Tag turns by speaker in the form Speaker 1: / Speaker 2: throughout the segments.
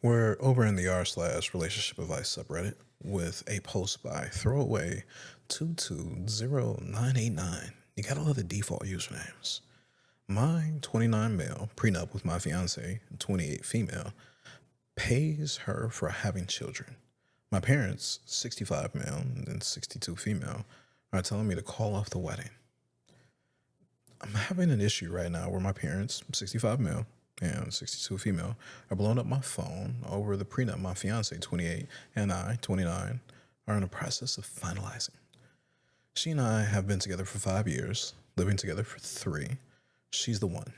Speaker 1: We're over in the r/relationship advice subreddit with a post by throwaway 220989. You gotta love the default usernames. My 29 male prenup with my fiance, 28 female, pays her for having children. My parents, 65 male and 62 female, are telling me to call off the wedding. I'm having an issue right now where my parents, 65 male and 62 female, are blowing up my phone over the prenup my fiance, 28, and I, 29, are in the process of finalizing. She and I have been together for 5 years, living together for 3. She's the one.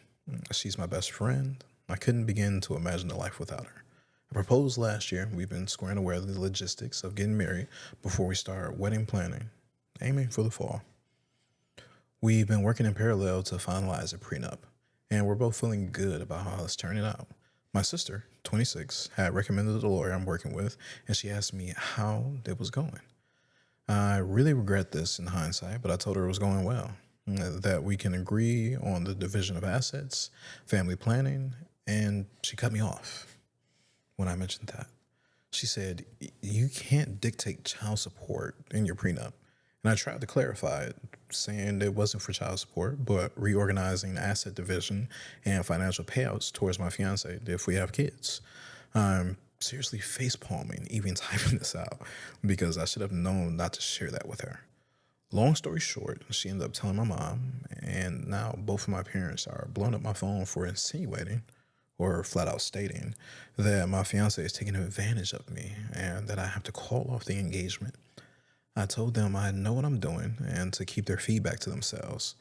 Speaker 1: She's my best friend. I couldn't begin to imagine a life without her. I proposed last year. We've been squaring away the logistics of getting married before we start wedding planning, aiming for the fall. We've been working in parallel to finalize a prenup, and we're both feeling good about how it's turning out. My sister, 26, had recommended the lawyer I'm working with, and she asked me how it was going. I really regret this in hindsight, but I told her it was going well, that we can agree on the division of assets, family planning, and she cut me off when I mentioned that. She said, "You can't dictate child support in your prenup." And I tried to clarify it, saying it wasn't for child support, but reorganizing asset division and financial payouts towards my fiance if we have kids. I'm seriously facepalming even typing this out because I should have known not to share that with her. Long story short, she ended up telling my mom, and now both of my parents are blowing up my phone for insinuating or flat out stating that my fiance is taking advantage of me and that I have to call off the engagement. I told them I know what I'm doing and to keep their feedback to themselves,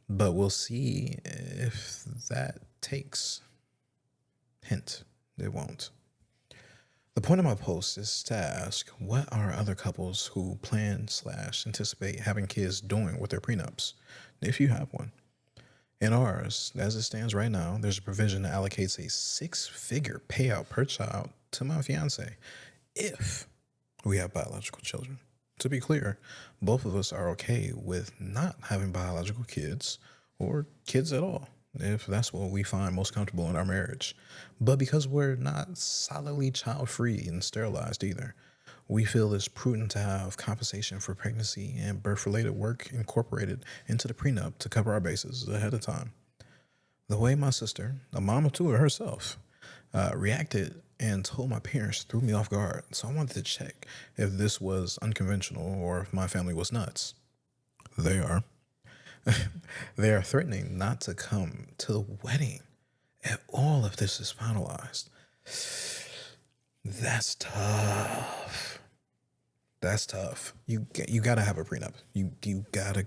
Speaker 1: but we'll see if that takes. Hint, it won't. The point of my post is to ask, what are other couples who plan/anticipate having kids doing with their prenups, if you have one? In ours, as it stands right now, there's a provision that allocates a 6-figure payout per child to my fiance if we have biological children. To be clear, both of us are okay with not having biological kids or kids at all, if that's what we find most comfortable in our marriage. But because we're not solidly child-free and sterilized either, we feel it's prudent to have compensation for pregnancy and birth-related work incorporated into the prenup to cover our bases ahead of time. The way my sister, a mom of 2 herself, reacted and told my parents threw me off guard. So I wanted to check if this was unconventional or if my family was nuts. They are. They are threatening not to come to the wedding at all if this is finalized. That's tough. That's tough. You gotta have a prenup. You gotta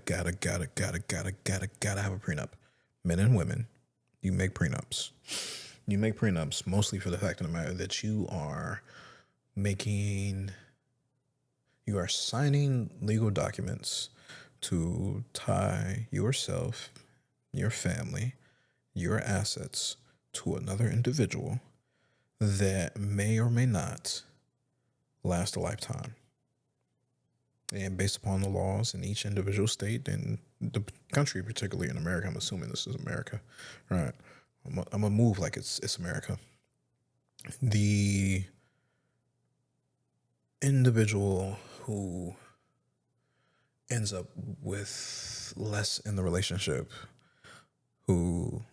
Speaker 1: have a prenup. Men and women, you make prenups. You make prenups mostly for the fact of the matter that you are signing legal documents to tie yourself, your family, your assets to another individual that may or may not last a lifetime. And based upon the laws in each individual state and the country, particularly in America, I'm assuming this is America, right? I'm gonna move like it's America. The individual who ends up with less in the relationship, who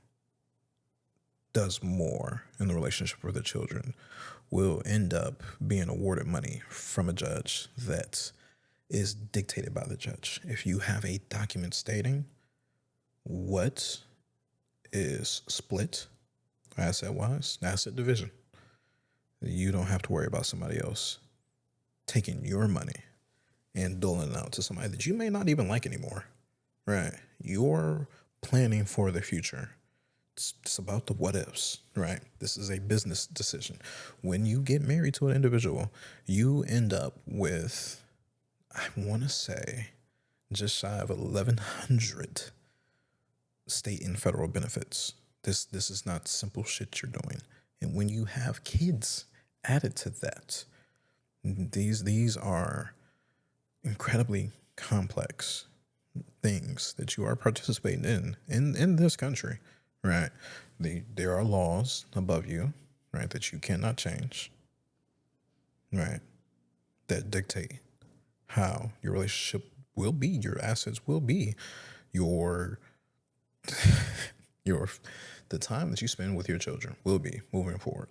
Speaker 1: does more in the relationship for the children, will end up being awarded money from a judge that is dictated by the judge. If you have a document stating what is split asset-wise, asset division, you don't have to worry about somebody else taking your money and doling it out to somebody that you may not even like anymore, right? You're planning for the future. It's about the what ifs, right? This is a business decision. When you get married to an individual, you end up with, I want to say, just shy of 1,100 state and federal benefits. This is not simple shit you're doing. And when you have kids added to that, these are incredibly complex things that you are participating in this country, right? There are laws above you right, that you cannot change, right, that dictate how your relationship will be, your assets will be, your your the time that you spend with your children will be moving forward.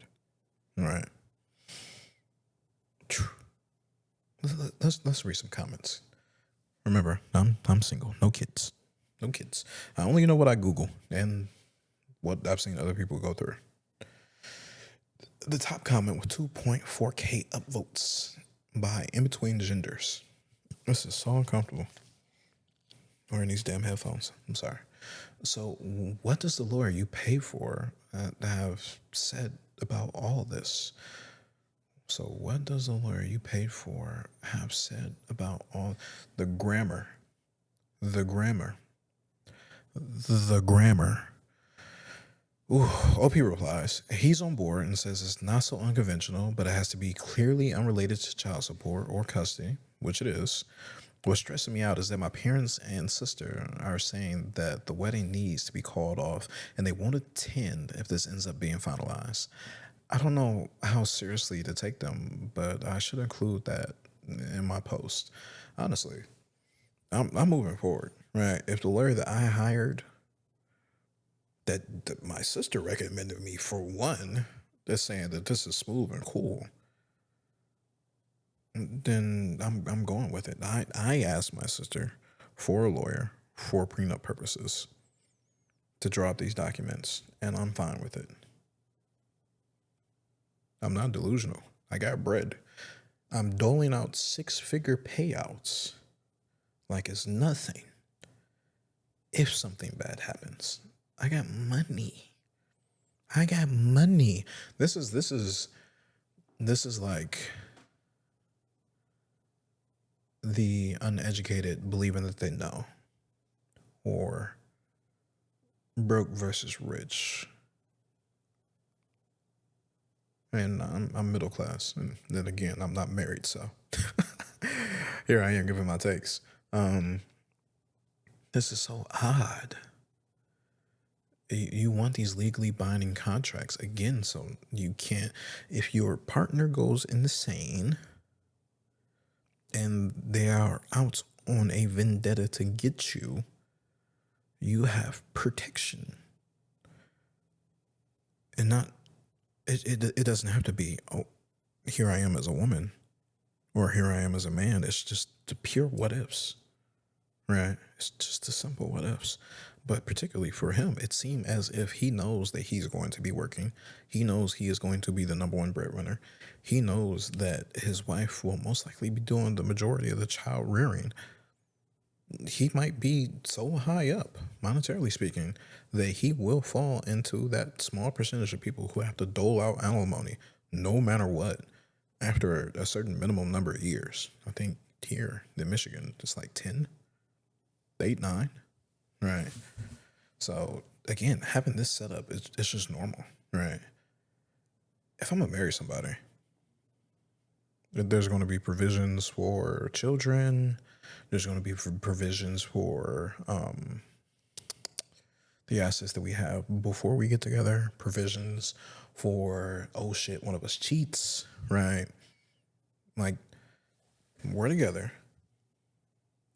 Speaker 1: Right. Let's read some comments. Remember, I'm single, no kids, no kids. I only know what I Google and what I've seen other people go through. The top comment with 2.4K upvotes by In Between Genders. This is so uncomfortable. Wearing these damn headphones. I'm sorry. So, what does the lawyer you pay for have said about all this? So, what does the lawyer you paid for have said about all the grammar? The grammar. The grammar. Ooh, OP replies, he's on board and says it's not so unconventional, but it has to be clearly unrelated to child support or custody, which it is. What's stressing me out is that my parents and sister are saying that the wedding needs to be called off and they won't attend if this ends up being finalized. I don't know how seriously to take them, but I should include that in my post. Honestly, I'm moving forward, right? If the lawyer that I hired, that my sister recommended me for one, they're saying that this is smooth and cool, then I'm going with it. I asked my sister for a lawyer for prenup purposes to draw up these documents, and I'm fine with it. I'm not delusional. I got bread. I'm doling out 6-figure payouts like it's nothing. If something bad happens, I got money. I got money. This is like the uneducated believing that they know, or broke versus rich. And I'm middle class, and then again, I'm not married, so here I am giving my takes. This is so odd. You want these legally binding contracts again, so you can't. If your partner goes insane and they are out on a vendetta to get you, you have protection, and not. It doesn't have to be, oh, here I am as a woman or here I am as a man. It's just the pure what ifs, right? It's just the simple what ifs. But particularly for him, it seemed as if he knows that he's going to be working. He knows he is going to be the number one breadwinner. He knows that his wife will most likely be doing the majority of the child rearing. He might be so high up, monetarily speaking, that he will fall into that small percentage of people who have to dole out alimony no matter what after a certain minimum number of years. I think here in Michigan, it's like 10, 8, 9, right? So again, having this set up, it's just normal, right? If I'm gonna marry somebody, there's going to be provisions for children. There's going to be provisions for the assets that we have before we get together. Provisions for, oh shit, one of us cheats, right? Like, we're together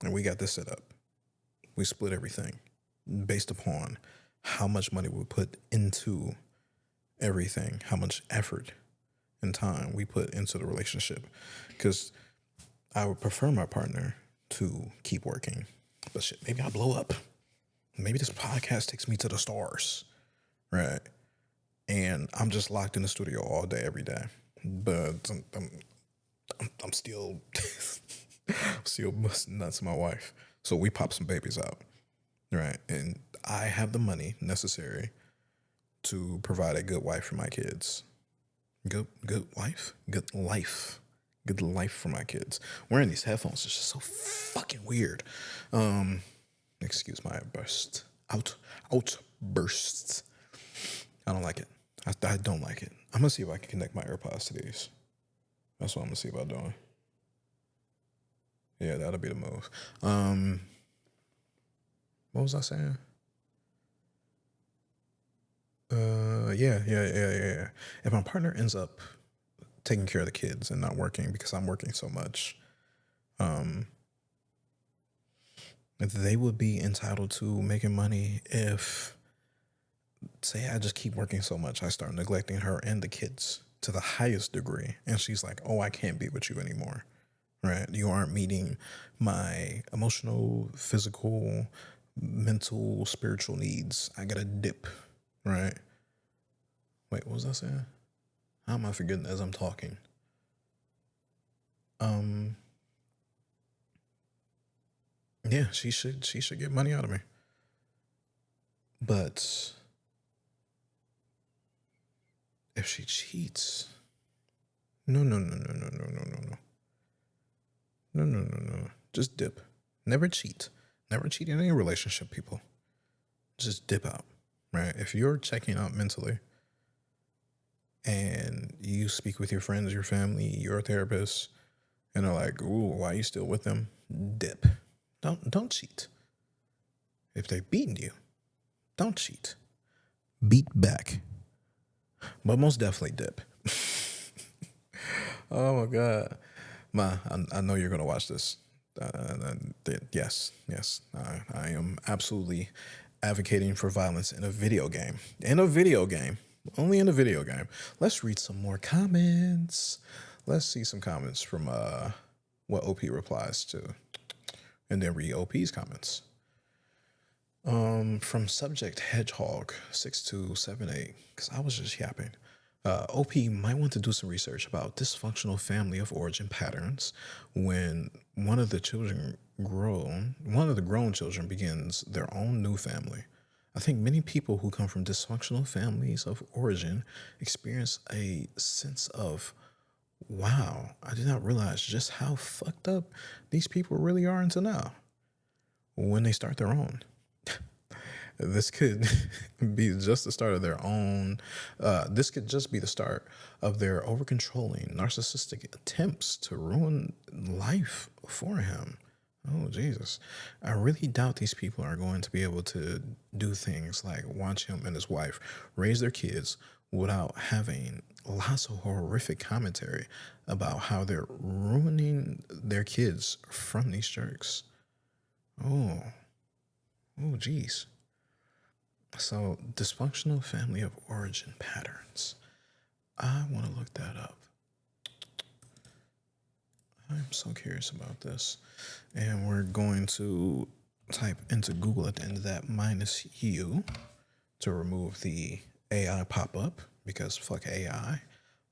Speaker 1: and we got this set up. We split everything based upon how much money we put into everything, how much effort and time we put into the relationship. Because I would prefer my partner to keep working. But shit, maybe I blow up. Maybe this podcast takes me to the stars, right? And I'm just locked in the studio all day, every day. But I'm still still busting nuts to my wife. So we pop some babies out, right? And I have the money necessary to provide a good wife for my kids. Good wife? Good life. Good life for my kids. Wearing these headphones is just so fucking weird. Excuse my outbursts. I don't like it. I don't like it. I'm gonna see if I can connect my AirPods to these. That's what I'm gonna see about doing. Yeah, that'll be the move. What was I saying? Yeah. If my partner ends up taking care of the kids and not working because I'm working so much, um, they would be entitled to making money if, say, I just keep working so much, I start neglecting her and the kids to the highest degree, and she's like, "Oh, I can't be with you anymore." Right? You aren't meeting my emotional, physical, mental, spiritual needs. I gotta dip. Right? Wait, what was I saying? How am I forgetting as I'm talking? Um, yeah, she should get money out of me. But if she cheats, no. No. Just dip. Never cheat. Never cheat in any relationship, people. Just dip out. Right? If you're checking out mentally and you speak with your friends, your family, your therapist, and they're like, "Ooh, why are you still with them?" Dip. Don't cheat. If they're beating you, don't cheat. Beat back. But most definitely dip. Oh my god. Ma, I know you're gonna watch this. Yes. I am absolutely advocating for violence in a video game. In a video game, only in a video game. Let's read some more comments. Let's see some comments from what OP replies to, and then read OP's comments. From subject Hedgehog 6278, because I was just yapping. OP might want to do some research about dysfunctional family of origin patterns when one of the grown children begins their own new family. I think many people who come from dysfunctional families of origin experience a sense of, wow, I did not realize just how fucked up these people really are until now when they start their own. This could be just the start of their own. This could just be the start of their over controlling, narcissistic attempts to ruin life for him. Oh, Jesus. I really doubt these people are going to be able to do things like watch him and his wife raise their kids without having lots of horrific commentary about how they're ruining their kids from these jerks. Oh, geez. So, dysfunctional family of origin patterns. I want to look that up. I'm so curious about this. And we're going to type into Google at the end of that -u to remove the AI pop up because fuck AI.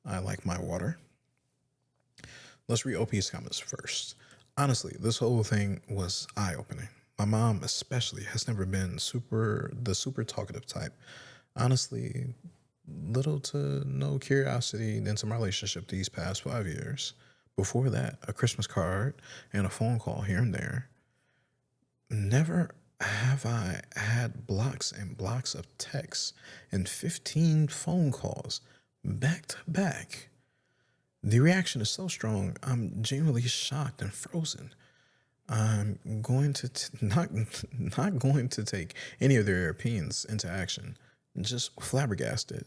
Speaker 1: I like my water. Let's read OP's comments first. Honestly, this whole thing was eye opening. My mom, especially, has never been the super talkative type. Honestly, little to no curiosity into my relationship these past 5 years. Before that, a Christmas card and a phone call here and there. Never have I had blocks and blocks of texts and 15 phone calls back to back. The reaction is so strong, I'm genuinely shocked and frozen. I'm going to not going to take any of their opinions into action. Just flabbergasted,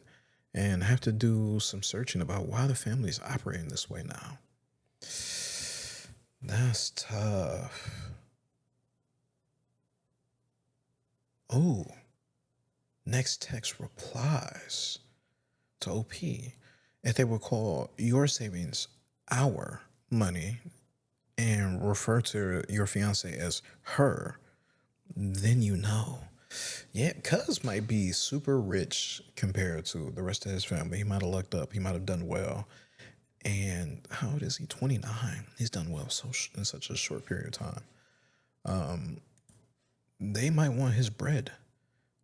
Speaker 1: and have to do some searching about why the family is operating this way now. That's tough. Oh, next text replies to OP. If they would call your savings our money and refer to your fiance as her, then you know. Yeah, cuz might be super rich compared to the rest of his family. He might have lucked up. He might have done well. And how old is he? 29. He's done well in such a short period of time. They might want his bread.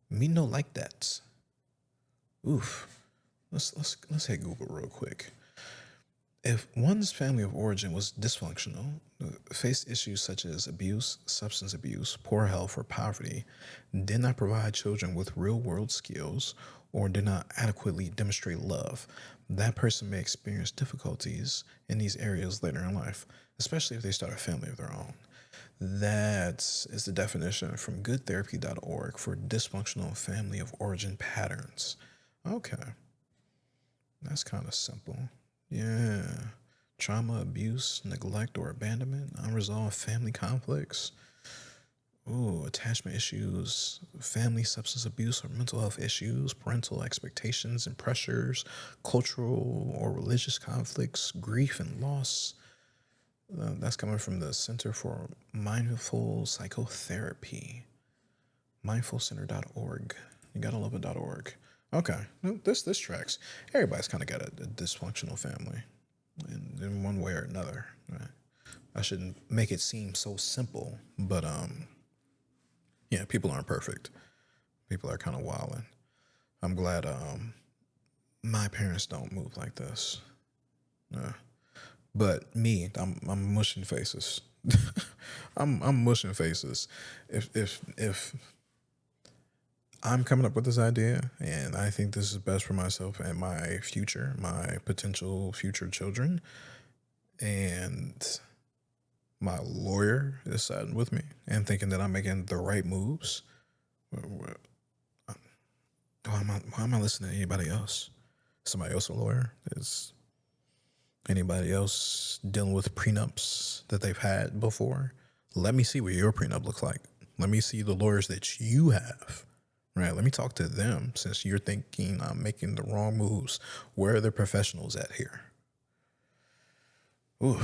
Speaker 1: Me no like that. Oof. Let's hit Google real quick. If one's family of origin was dysfunctional, faced issues such as abuse, substance abuse, poor health, or poverty, did not provide children with real world skills, or did not adequately demonstrate love, that person may experience difficulties in these areas later in life, especially if they start a family of their own. That is the definition from goodtherapy.org for dysfunctional family of origin patterns. Okay. That's kind of simple. Yeah. Trauma, abuse, neglect, or abandonment, unresolved family conflicts. Ooh, attachment issues, family substance abuse or mental health issues, parental expectations and pressures, cultural or religious conflicts, grief and loss. That's coming from the Center for Mindful Psychotherapy, mindfulcenter.org. You gotta love it.org. Okay, no, this tracks. Everybody's kind of got a dysfunctional family, in one way or another. Right? I shouldn't make it seem so simple, but yeah, people aren't perfect. People are kind of wilding. I'm glad my parents don't move like this. Uh, but me, I'm mushing faces. I'm mushing faces. If I'm coming up with this idea and I think this is best for myself and my future, my potential future children, and my lawyer is siding with me and thinking that I'm making the right moves, why am I listening to anybody else? Somebody else a lawyer? Is anybody else dealing with prenups that they've had before? Let me see what your prenup looks like. Let me see the lawyers that you have. Right? Let me talk to them since you're thinking I'm making the wrong moves. Where are the professionals at here? Ooh.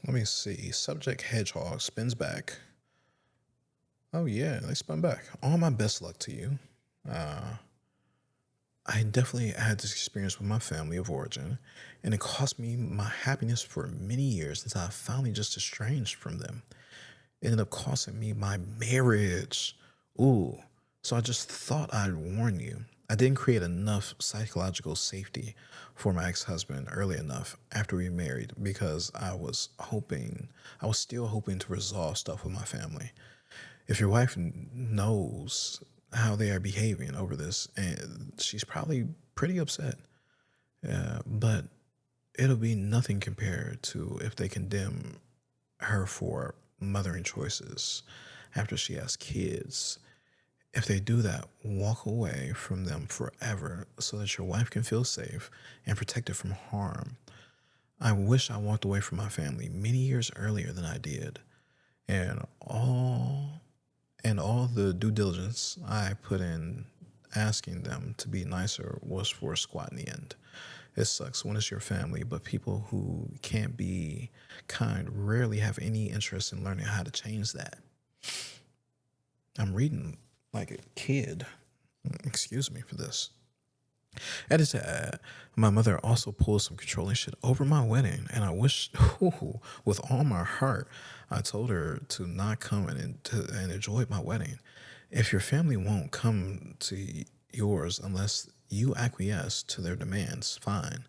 Speaker 1: Let me see. Subject hedgehog spins back. Oh yeah, they spun back. All my best luck to you. Uh, I definitely had this experience with my family of origin, and it cost me my happiness for many years until I finally just estranged from them. It ended up costing me my marriage. Ooh. So I just thought I'd warn you. I didn't create enough psychological safety for my ex husband early enough after we married because I was still hoping to resolve stuff with my family. If your wife knows how they are behaving over this, and she's probably pretty upset, but it'll be nothing compared to if they condemn her for mothering choices after she has kids. If they do that, walk away from them forever so that your wife can feel safe and protected from harm. I wish I walked away from my family many years earlier than I did. And all the due diligence I put in asking them to be nicer was for a squat in the end. It sucks when it's your family, but people who can't be kind rarely have any interest in learning how to change that. I'm reading like a kid. Excuse me for this. And to add, my mother also pulled some controlling shit over my wedding, and I wish, with all my heart, I told her to not come and enjoy my wedding. If your family won't come to yours unless you acquiesce to their demands, fine.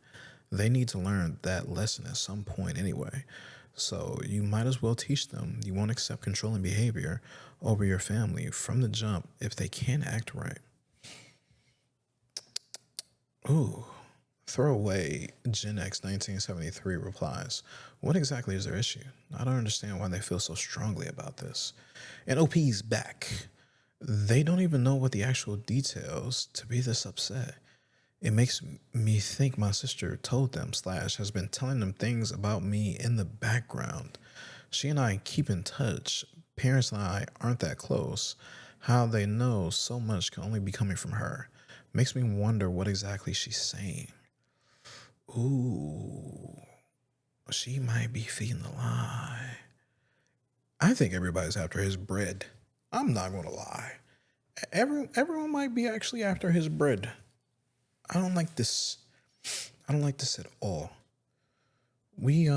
Speaker 1: They need to learn that lesson at some point anyway. So you might as well teach them you won't accept controlling behavior over your family from the jump if they can't act right. Ooh. Throwaway Gen X 1973 replies, what exactly is their issue? I don't understand why they feel so strongly about this. And OP's back. They don't even know what the actual details to be this upset. It makes me think my sister told them slash has been telling them things about me in the background. She and I keep in touch. Parents and I aren't that close. How they know so much can only be coming from her. Makes me wonder what exactly she's saying. Ooh, she might be feeding the lie. I think everybody's after his bread. I'm not gonna lie. Everyone might be actually after his bread. I don't like this. I don't like this at all. We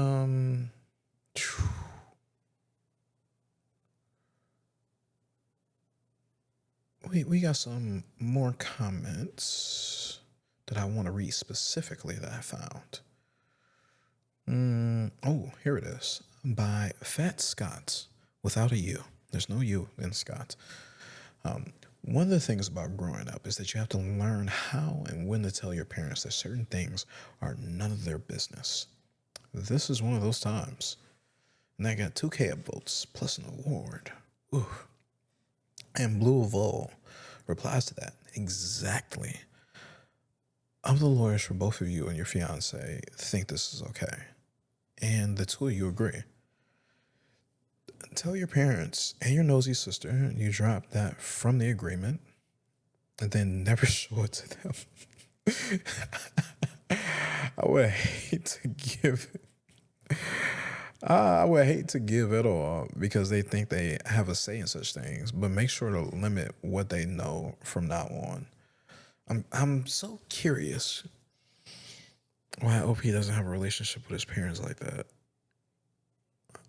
Speaker 1: we got some more comments that I want to read specifically that I found. Oh, here it is. By Fat Scott without a U. There's no U in Scott. One of the things about growing up is that you have to learn how and when to tell your parents that certain things are none of their business. This is one of those times. And I got 2K votes plus an award. Ooh. And Blue Vol replies to that exactly. Of the lawyers for both of you and your fiance think this is okay, and the two of you agree. Tell your parents and your nosy sister you dropped that from the agreement, and then never show it to them. I would hate to give I would hate to give it all because they think they have a say in such things, but make sure to limit what they know from now on. I'm so curious why OP doesn't have a relationship with his parents like that.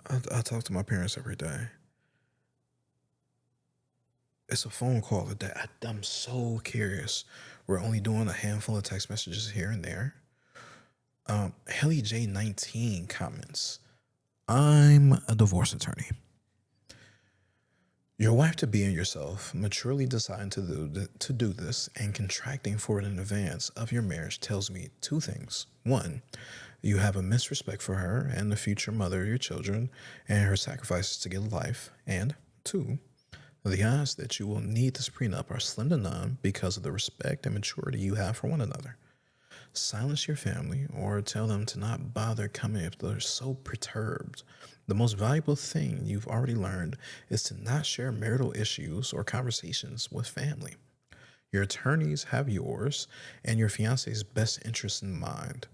Speaker 1: I talk to my parents every day. It's a phone call a day. I'm so curious. We're only doing a handful of text messages here and there. Helly J19 comments, I'm a divorce attorney. Your wife to be and yourself maturely deciding to do this and contracting for it in advance of your marriage tells me two things. One, you have immense respect for her and the future mother of your children and her sacrifices to give life. And two, the odds that you will need this prenup are slim to none because of the respect and maturity you have for one another. Silence your family or tell them to not bother coming if they're so perturbed. The most valuable thing you've already learned is to not share marital issues or conversations with family. Your attorneys have yours and your fiance's best interests in mind.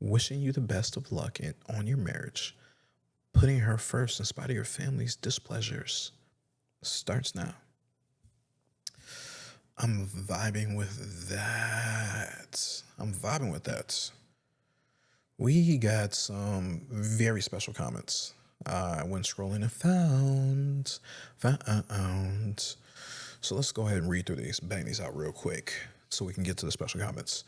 Speaker 1: Wishing you the best of luck on your marriage. Putting her first in spite of your family's displeasures starts now. I'm vibing with that. We got some very special comments. I went scrolling and found. So let's go ahead and read through these, bang these out real quick so we can get to the special comments.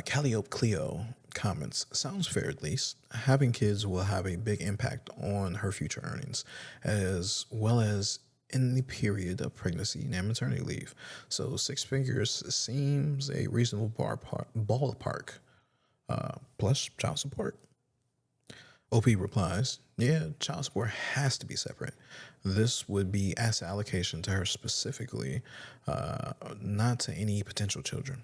Speaker 1: Calliope Cleo comments, sounds fair at least. Having kids will have a big impact on her future earnings, as well as in the period of pregnancy and maternity leave. So 6 figures seems a reasonable ballpark. Plus child support. OP replies, yeah, child support has to be separate. This would be asset allocation to her specifically, not to any potential children.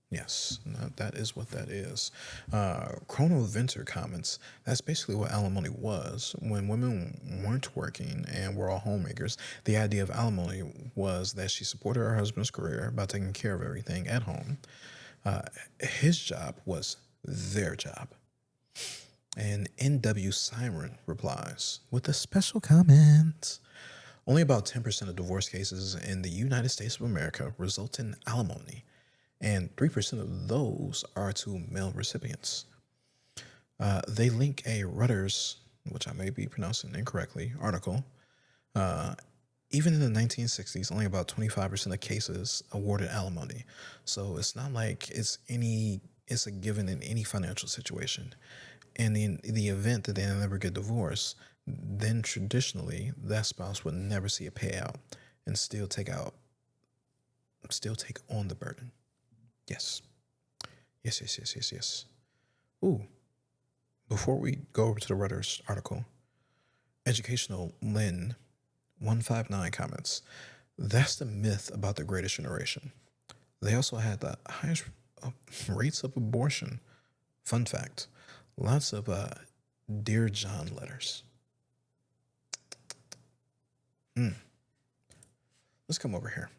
Speaker 1: Yes, that is what that is. Chrono Venter comments, that's basically what alimony was. When women weren't working and were all homemakers, the idea of alimony was that she supported her husband's career by taking care of everything at home. His job was their job. And NW Siren replies with a special comment. Only about 10% of divorce cases in the United States of America result in alimony, and 3% of those are to male recipients. They link a Reuters, which I may be pronouncing incorrectly, article. Even in the 1960s, only about 25% of cases awarded alimony. So it's not like it's a given in any financial situation. And in the event that they never get divorced, then traditionally that spouse would never see a payout and still take on the burden. Yes. Ooh. Before we go over to the Reuters article, Educational Lynn 159 comments, that's the myth about the greatest generation. They also had the highest rates of abortion. Fun fact. Lots of Dear John letters. Let's come over here.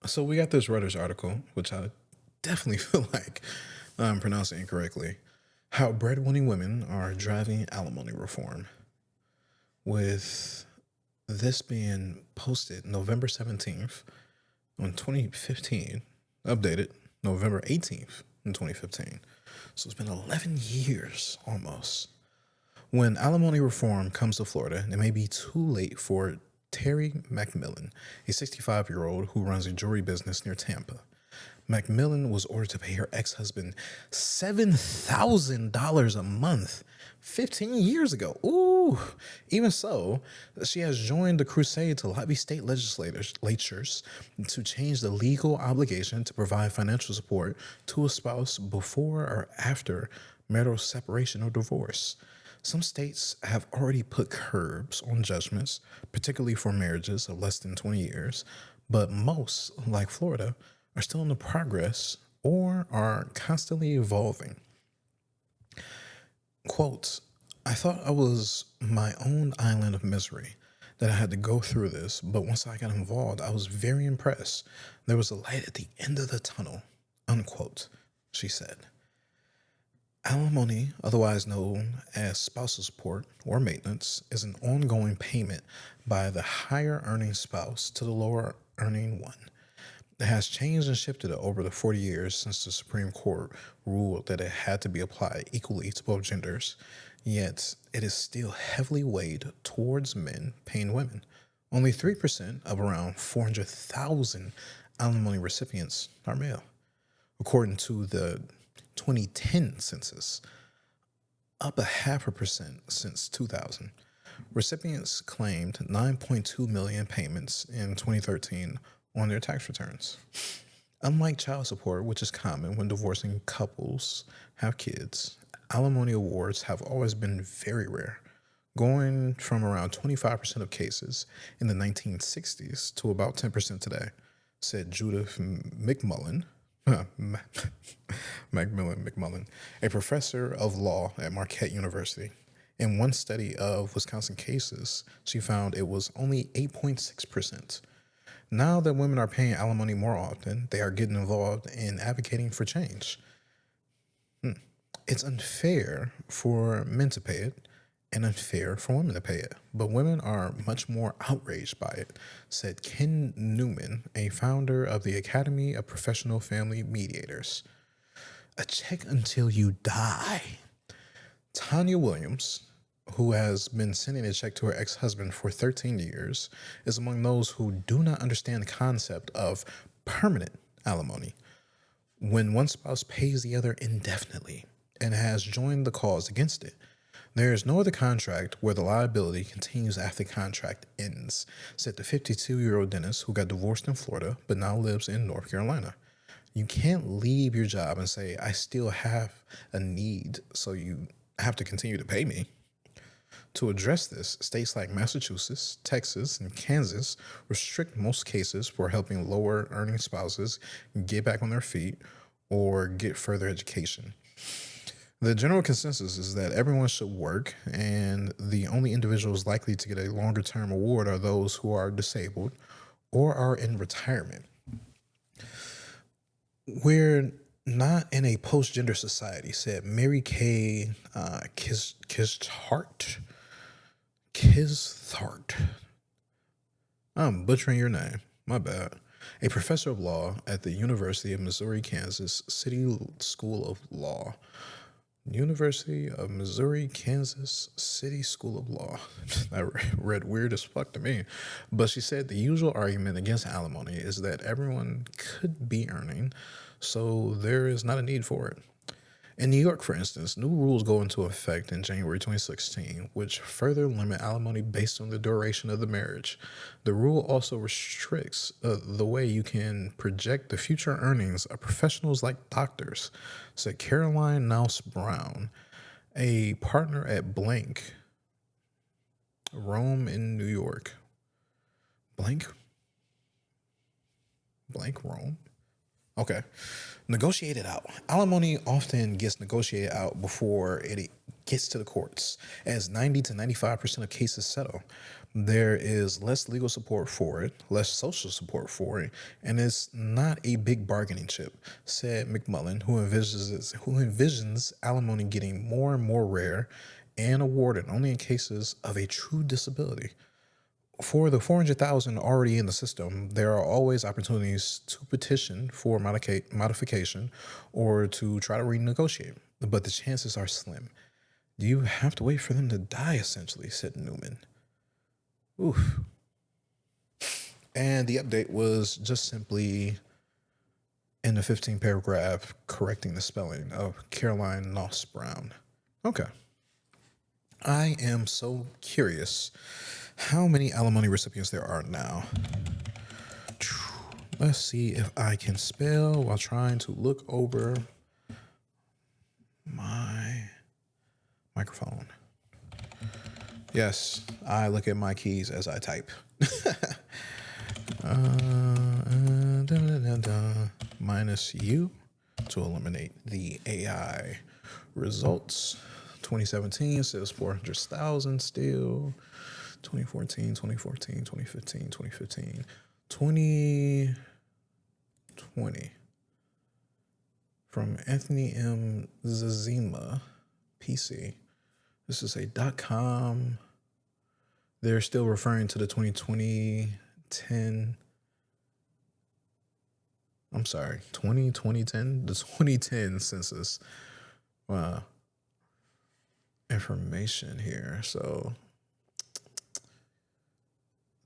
Speaker 1: So we got this Reuters article, which I definitely feel like I'm pronouncing incorrectly. How breadwinning women are driving alimony reform. With this being posted November 17th on 2015, updated November 18th in 2015. So it's been 11 years almost. When alimony reform comes to Florida, it may be too late for Terry McMillan, a 65-year-old who runs a jewelry business near Tampa. McMillan was ordered to pay her ex-husband $7,000 a month 15 years ago. Ooh. Even so, she has joined the crusade to lobby state legislatures to change the legal obligation to provide financial support to a spouse before or after marital separation or divorce. Some states have already put curbs on judgments, particularly for marriages of less than 20 years, but most, like Florida, are still in the progress or are constantly evolving. Quote, I thought I was my own island of misery, that I had to go through this, but once I got involved, I was very impressed. There was a light at the end of the tunnel, unquote, she said. Alimony, otherwise known as spousal support or maintenance, is an ongoing payment by the higher earning spouse to the lower earning one. It has changed and shifted over the 40 years since the Supreme Court ruled that it had to be applied equally to both genders, yet it is still heavily weighed towards men paying women. Only 3% of around 400,000 alimony recipients are male, according to the 2010 census, up 0.5% since 2000. Recipients claimed 9.2 million payments in 2013 on their tax returns. Unlike child support, which is common when divorcing couples have kids, alimony awards have always been very rare, going from around 25% of cases in the 1960s to about 10% today, said Judith McMullen, McMullen, a professor of law at Marquette University. In one study of Wisconsin cases, she found it was only 8.6%. Now that women are paying alimony more often, they are getting involved in advocating for change. It's unfair for men to pay it and unfair for women to pay it, but women are much more outraged by it, said Ken Newman, a founder of the Academy of Professional Family Mediators. A check until you die. Tanya Williams, who has been sending a check to her ex-husband for 13 years, is among those who do not understand the concept of permanent alimony, when one spouse pays the other indefinitely, and has joined the cause against it. There is no other contract where the liability continues after the contract ends, said the 52-year-old dentist who got divorced in Florida but now lives in North Carolina. You can't leave your job and say, I still have a need, so you have to continue to pay me. To address this, states like Massachusetts, Texas, and Kansas restrict most cases for helping lower earning spouses get back on their feet or get further education. The general consensus is that everyone should work, and the only individuals likely to get a longer term award are those who are disabled or are in retirement. We're not in a post-gender society, said Mary Kay Kishart. I'm butchering your name. My bad. A professor of law at the University of Missouri, Kansas City School of Law. University of Missouri, Kansas City School of Law. That read weird as fuck to me. But she said the usual argument against alimony is that everyone could be earning, so there is not a need for it. In New York, for instance, new rules go into effect in January 2016, which further limit alimony based on the duration of the marriage. The rule also restricts the way you can project the future earnings of professionals like doctors, said Caroline Nouse Brown, a partner at Blank Rome in New York. Blank Rome? Okay. Negotiate it out. Alimony often gets negotiated out before it gets to the courts, as 90 to 95% of cases settle. There is less legal support for it, less social support for it, and it's not a big bargaining chip, said McMullen, who envisions alimony getting more and more rare and awarded only in cases of a true disability. For the 400,000 already in the system, there are always opportunities to petition for modification or to try to renegotiate, but the chances are slim. Do you have to wait for them to die, essentially, said Newman. Oof. And the update was just simply in the 15 paragraph correcting the spelling of Caroline Noss Brown. Okay. I am so curious how many alimony recipients there are now. Let's see if I can spell while trying to look over my microphone. Yes, I look at my keys as I type. Minus U to eliminate the AI results. 2017 says 400,000 still. 2014, 2014, 2015, 2015, 2020. From Anthony M. Zazima, PC. This is a .com. They're still referring to the 2010. I'm sorry, 2010, the 2010 census information here. So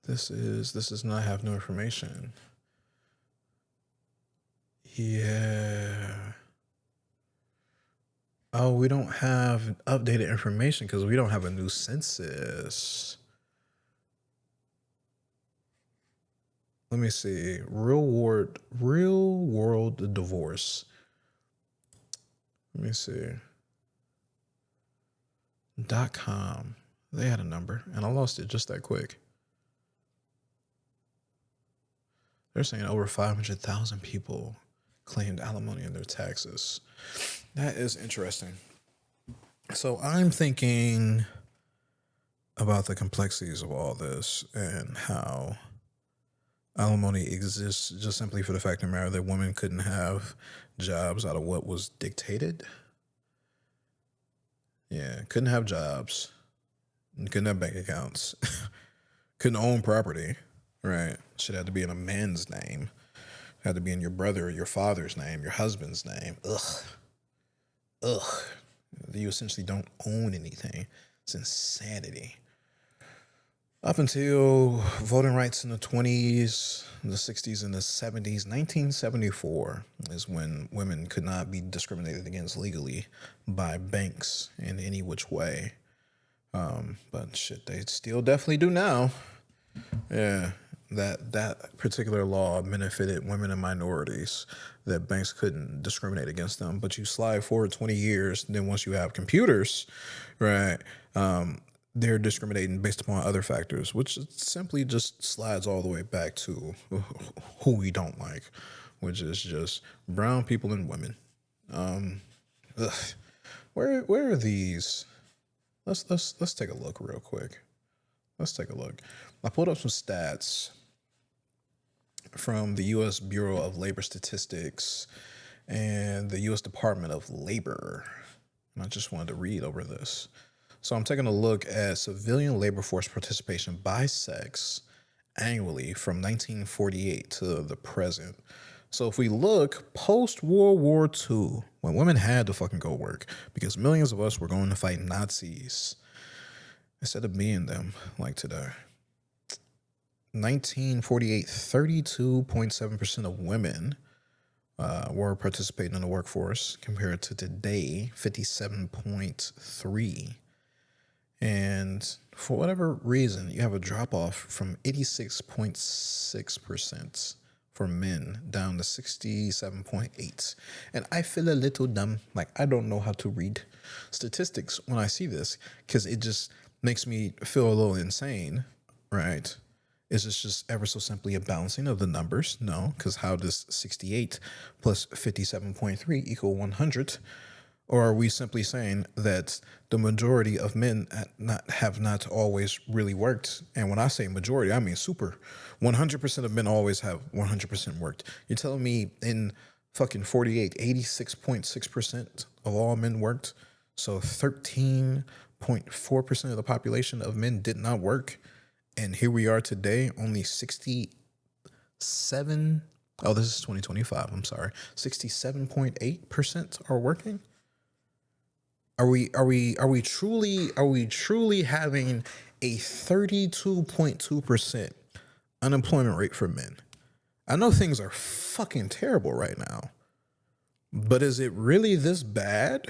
Speaker 1: this does not have no information. Yeah. Oh, we don't have updated information because we don't have a new census. Let me see. Real world divorce. Let me see. .com. They had a number, and I lost it just that quick. They're saying over 500,000 people claimed alimony in their taxes. That is interesting. So I'm thinking about the complexities of all this and how alimony exists just simply for the fact of the matter that women couldn't have jobs out of what was dictated. Yeah, couldn't have jobs, couldn't have bank accounts, couldn't own property, right? Shit had to be in a man's name. Had to be in your brother or your father's name, your husband's name. Ugh. You essentially don't own anything. It's insanity. Up until voting rights in the 20s, the 60s, and the 70s, 1974 is when women could not be discriminated against legally by banks in any which way. But shit, they still definitely do now. Yeah, that particular law benefited women and minorities, that banks couldn't discriminate against them. But you slide forward 20 years, and then once you have computers, right, they're discriminating based upon other factors, which simply just slides all the way back to who we don't like, which is just brown people and women. Where are these? Let's take a look real quick. Let's take a look. I pulled up some stats from the U.S. Bureau of Labor Statistics and the U.S. Department of Labor, and I just wanted to read over this. So I'm taking a look at civilian labor force participation by sex annually from 1948 to the present. So if we look post-World War II, when women had to fucking go work because millions of us were going to fight Nazis instead of being them like today. 1948, 32.7% of women were participating in the workforce compared to today, 57.3%. And for whatever reason, you have a drop off from 86.6% for men down to 67.8%. And I feel a little dumb, like I don't know how to read statistics when I see this, because it just makes me feel a little insane, right? Is this just ever so simply a balancing of the numbers? No, because how does 68 plus 57.3 equal 100? Or are we simply saying that the majority of men have not always really worked? And when I say majority, I mean super. 100% of men always have 100% worked. You're telling me in fucking 48, 86.6% of all men worked? So 13.4% of the population of men did not work. And here we are today, only 67. Oh, this is 2025. I'm sorry. 67.8% are working. Are we truly having a 32.2% unemployment rate for men? I know things are fucking terrible right now, but is it really this bad?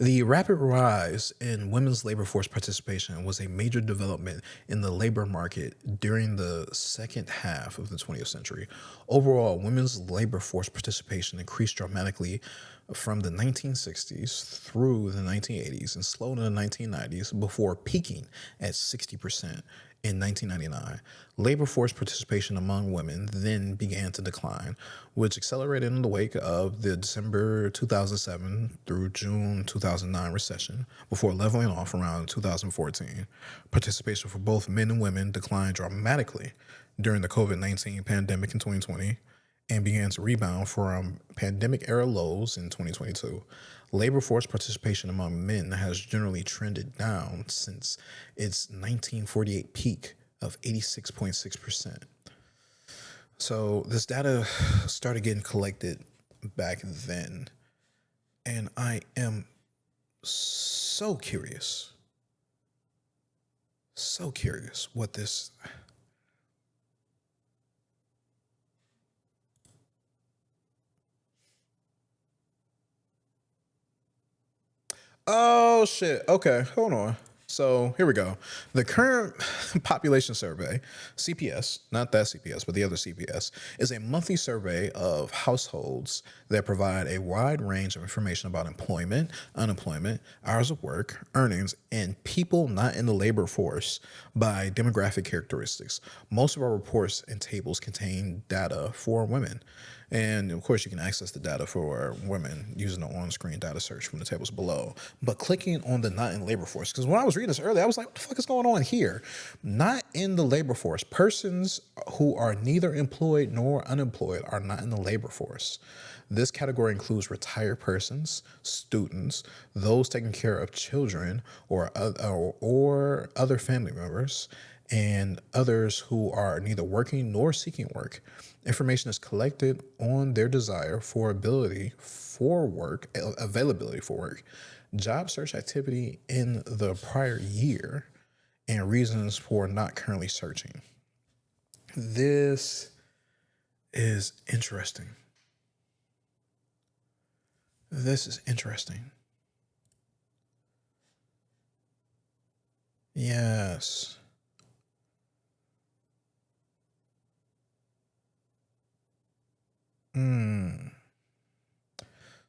Speaker 1: The rapid rise in women's labor force participation was a major development in the labor market during the second half of the 20th century. Overall, women's labor force participation increased dramatically from the 1960s through the 1980s and slowed in the 1990s before peaking at 60% in 1999. Labor force participation among women then began to decline, which accelerated in the wake of the December 2007 through June 2009 recession, before leveling off around 2014. Participation for both men and women declined dramatically during the COVID-19 pandemic in 2020 and began to rebound from pandemic-era lows in 2022. Labor force participation among men has generally trended down since its 1948 peak of 86.6%. So this data started getting collected back then, and I am so curious what this... Oh, shit. Okay, hold on. So here we go. The current population survey, CPS, not that CPS, but the other CPS, is a monthly survey of households that provide a wide range of information about employment, unemployment, hours of work, earnings, and people not in the labor force by demographic characteristics. Most of our reports and tables contain data for women. And of course, you can access the data for women using the on-screen data search from the tables below. But clicking on the not in labor force, because when I was reading this earlier, I was like, what the fuck is going on here? Not in the labor force. Persons who are neither employed nor unemployed are not in the labor force. This category includes retired persons, students, those taking care of children or other family members, and others who are neither working nor seeking work. Information is collected on their desire for availability for work, job search activity in the prior year, and reasons for not currently searching. This is interesting. This is interesting. Yes.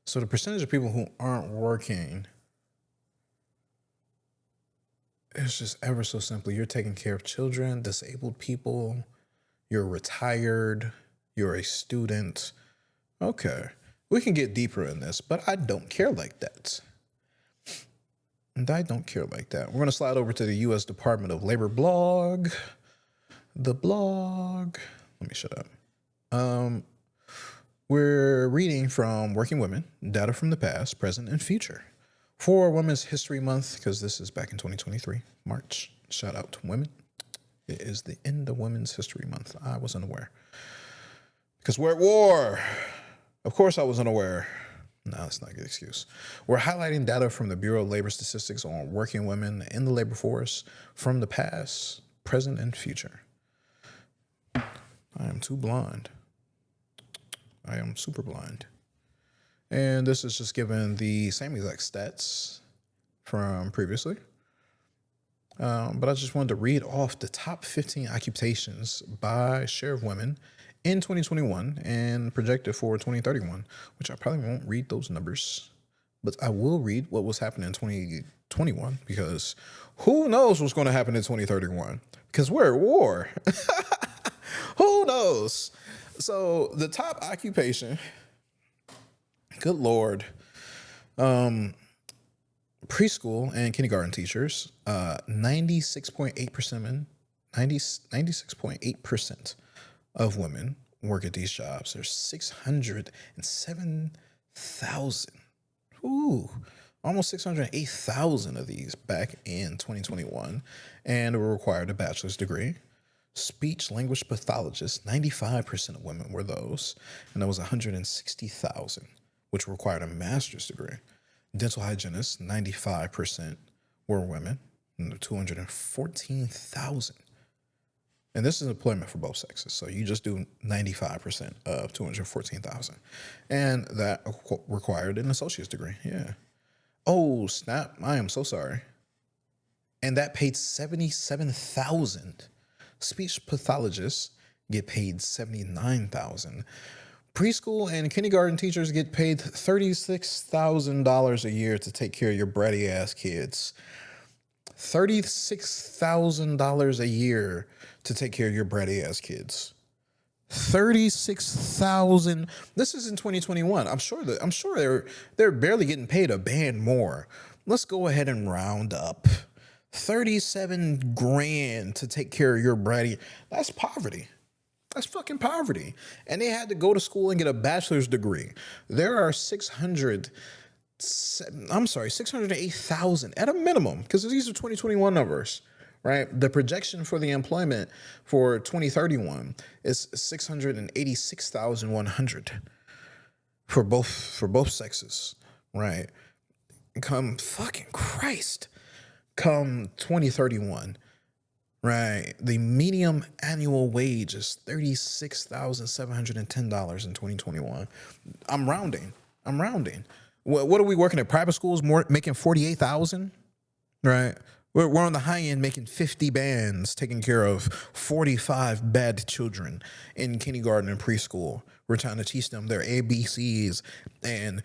Speaker 1: So the percentage of people who aren't working is just ever so simply, you're taking care of children, disabled people, you're retired, you're a student. Okay, we can get deeper in this, but I don't care like that. And I don't care like that. We're going to slide over to the U.S. Department of Labor blog. The blog. Let me shut up. We're reading from Working Women, data from the past, present, and future. For Women's History Month, because this is back in 2023, March. Shout out to women. It is the end of Women's History Month. I was unaware. Because we're at war. Of course I was unaware. No, that's not a good excuse. We're highlighting data from the Bureau of Labor Statistics on working women in the labor force from the past, present, and future. I am too blind. I am super blind. And this is just given the same exact stats from previously. But I just wanted to read off the top 15 occupations by share of women in 2021 and projected for 2031, which I probably won't read those numbers, but I will read what was happening in 2021 because who knows what's going to happen in 2031 because we're at war. Who knows? So the top occupation, good Lord, preschool and kindergarten teachers, 96.8% of women work at these jobs. There's 607,000. Almost 608,000 of these back in 2021, and were required a bachelor's degree. Speech language pathologists, 95% of women were those, and that was 160,000, which required a master's degree. Dental hygienists, 95% were women, and 214,000. And this is employment for both sexes, so you just do 95% of 214,000. And that required an associate's degree, yeah. Oh, snap. I am so sorry. And that paid $77,000. Speech pathologists get paid $79,000. Preschool and kindergarten teachers get paid $36,000 a year to take care of your bratty ass kids. $36,000 a year to take care of your bratty ass kids. 36,000. This is in 2021. I'm sure they're barely getting paid a band more. Let's go ahead and round up. 37 grand to take care of your bratty. That's poverty. That's fucking poverty. And they had to go to school and get a bachelor's degree. There are 608,000 at a minimum, because these are 2021 numbers, right? The projection for the employment for 2031 is 686,100 for both sexes, right? Come fucking Christ. Come 2031. Right. The median annual wage is $36,710 in 2021. I'm rounding. What are we working at private schools? Making 48,000, right? We're on the high end, making 50 bands, taking care of 45 bad children in kindergarten and preschool. We're trying to teach them their ABCs, and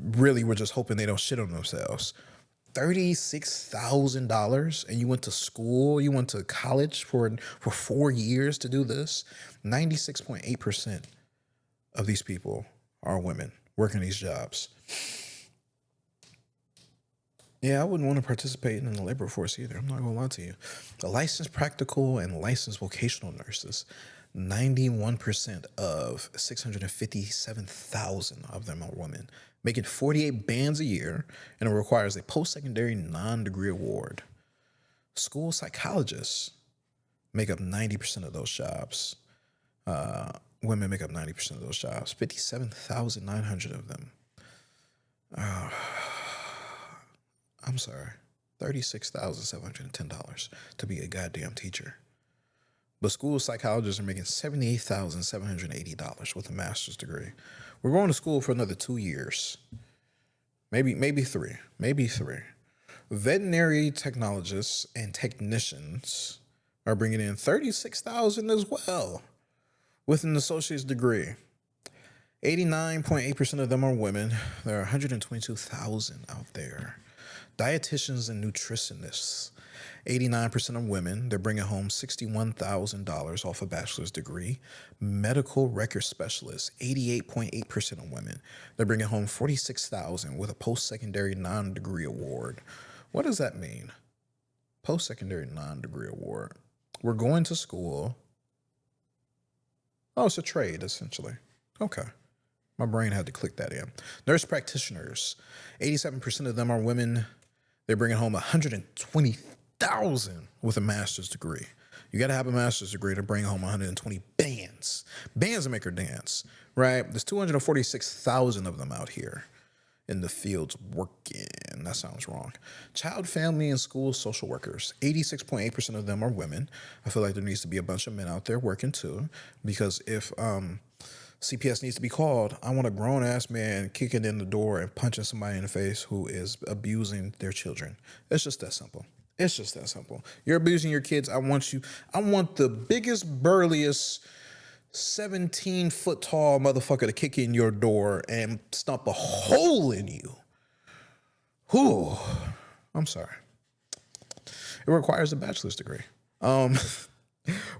Speaker 1: really we're just hoping they don't shit on themselves. $36,000, and you went to school, you went to college for 4 years to do this. 96.8% of these people are women working these jobs. Yeah, I wouldn't want to participate in the labor force either. I'm not going to lie to you. The licensed practical and licensed vocational nurses, 91% of 657,000 of them are women, making 48 bands a year, and it requires a post-secondary non-degree award. School psychologists make up 90% of those jobs. Women make up 90% of those jobs, 57,900 of them. I'm sorry, $36,710 to be a goddamn teacher. But school psychologists are making $78,780 with a master's degree. We're going to school for another 2 years. Maybe three. Veterinary technologists and technicians are bringing in $36,000 as well with an associate's degree. 89.8% of them are women. There are 122,000 out there. Dietitians and nutritionists, 89% are women. They're bringing home $61,000 off a bachelor's degree. Medical record specialists, 88.8% of women. They're bringing home $46,000 with a post-secondary non-degree award. What does that mean? Post-secondary non-degree award. We're going to school. Oh, it's a trade, essentially. Okay. My brain had to click that in. Nurse practitioners, 87% of them are women. They're bringing home $120,000 with a master's degree. You got to have a master's degree to bring home 120 bands. Bands that make her dance, right? There's 246,000 of them out here in the fields working. That sounds wrong. Child, family, and school social workers, 86.8% of them are women. I feel like there needs to be a bunch of men out there working too, because if CPS needs to be called, I want a grown-ass man kicking in the door and punching somebody in the face who is abusing their children. It's just that simple. You're abusing your kids. I want the biggest, burliest, 17-foot tall motherfucker to kick in your door and stomp a hole in you. Whew. I'm sorry. It requires a bachelor's degree.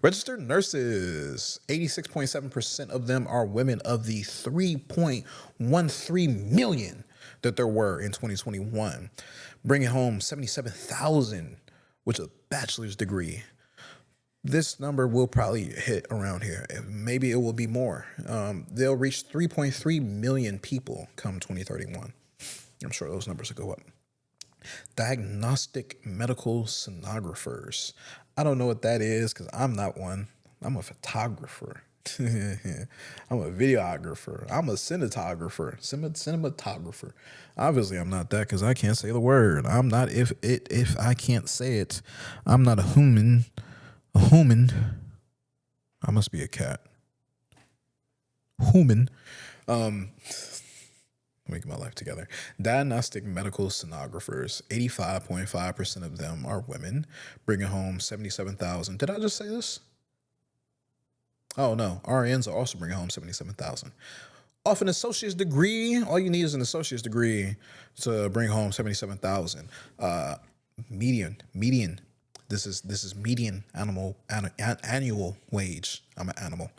Speaker 1: Registered nurses, 86.7% of them are women of the 3.13 million that there were in 2021, bringing home 77,000 with a bachelor's degree. This number will probably hit around here. Maybe it will be more. They'll reach 3.3 million people come 2031. I'm sure those numbers will go up. Diagnostic medical sonographers. I don't know what that is because I'm not one. I'm a photographer. I'm a videographer. I'm a cinematographer. Obviously, I'm not that because I can't say the word. I'm not if I can't say it. I'm not a human. A human. I must be a cat. Human. Let me get my life together. Diagnostic medical sonographers, 85.5% of them are women, bringing home 77,000. Did I just say this? Oh no, RNs are also bringing home 77,000. Off an associate's degree, all you need is an associate's degree to bring home 77,000. Median. This is median annual wage. I'm an animal.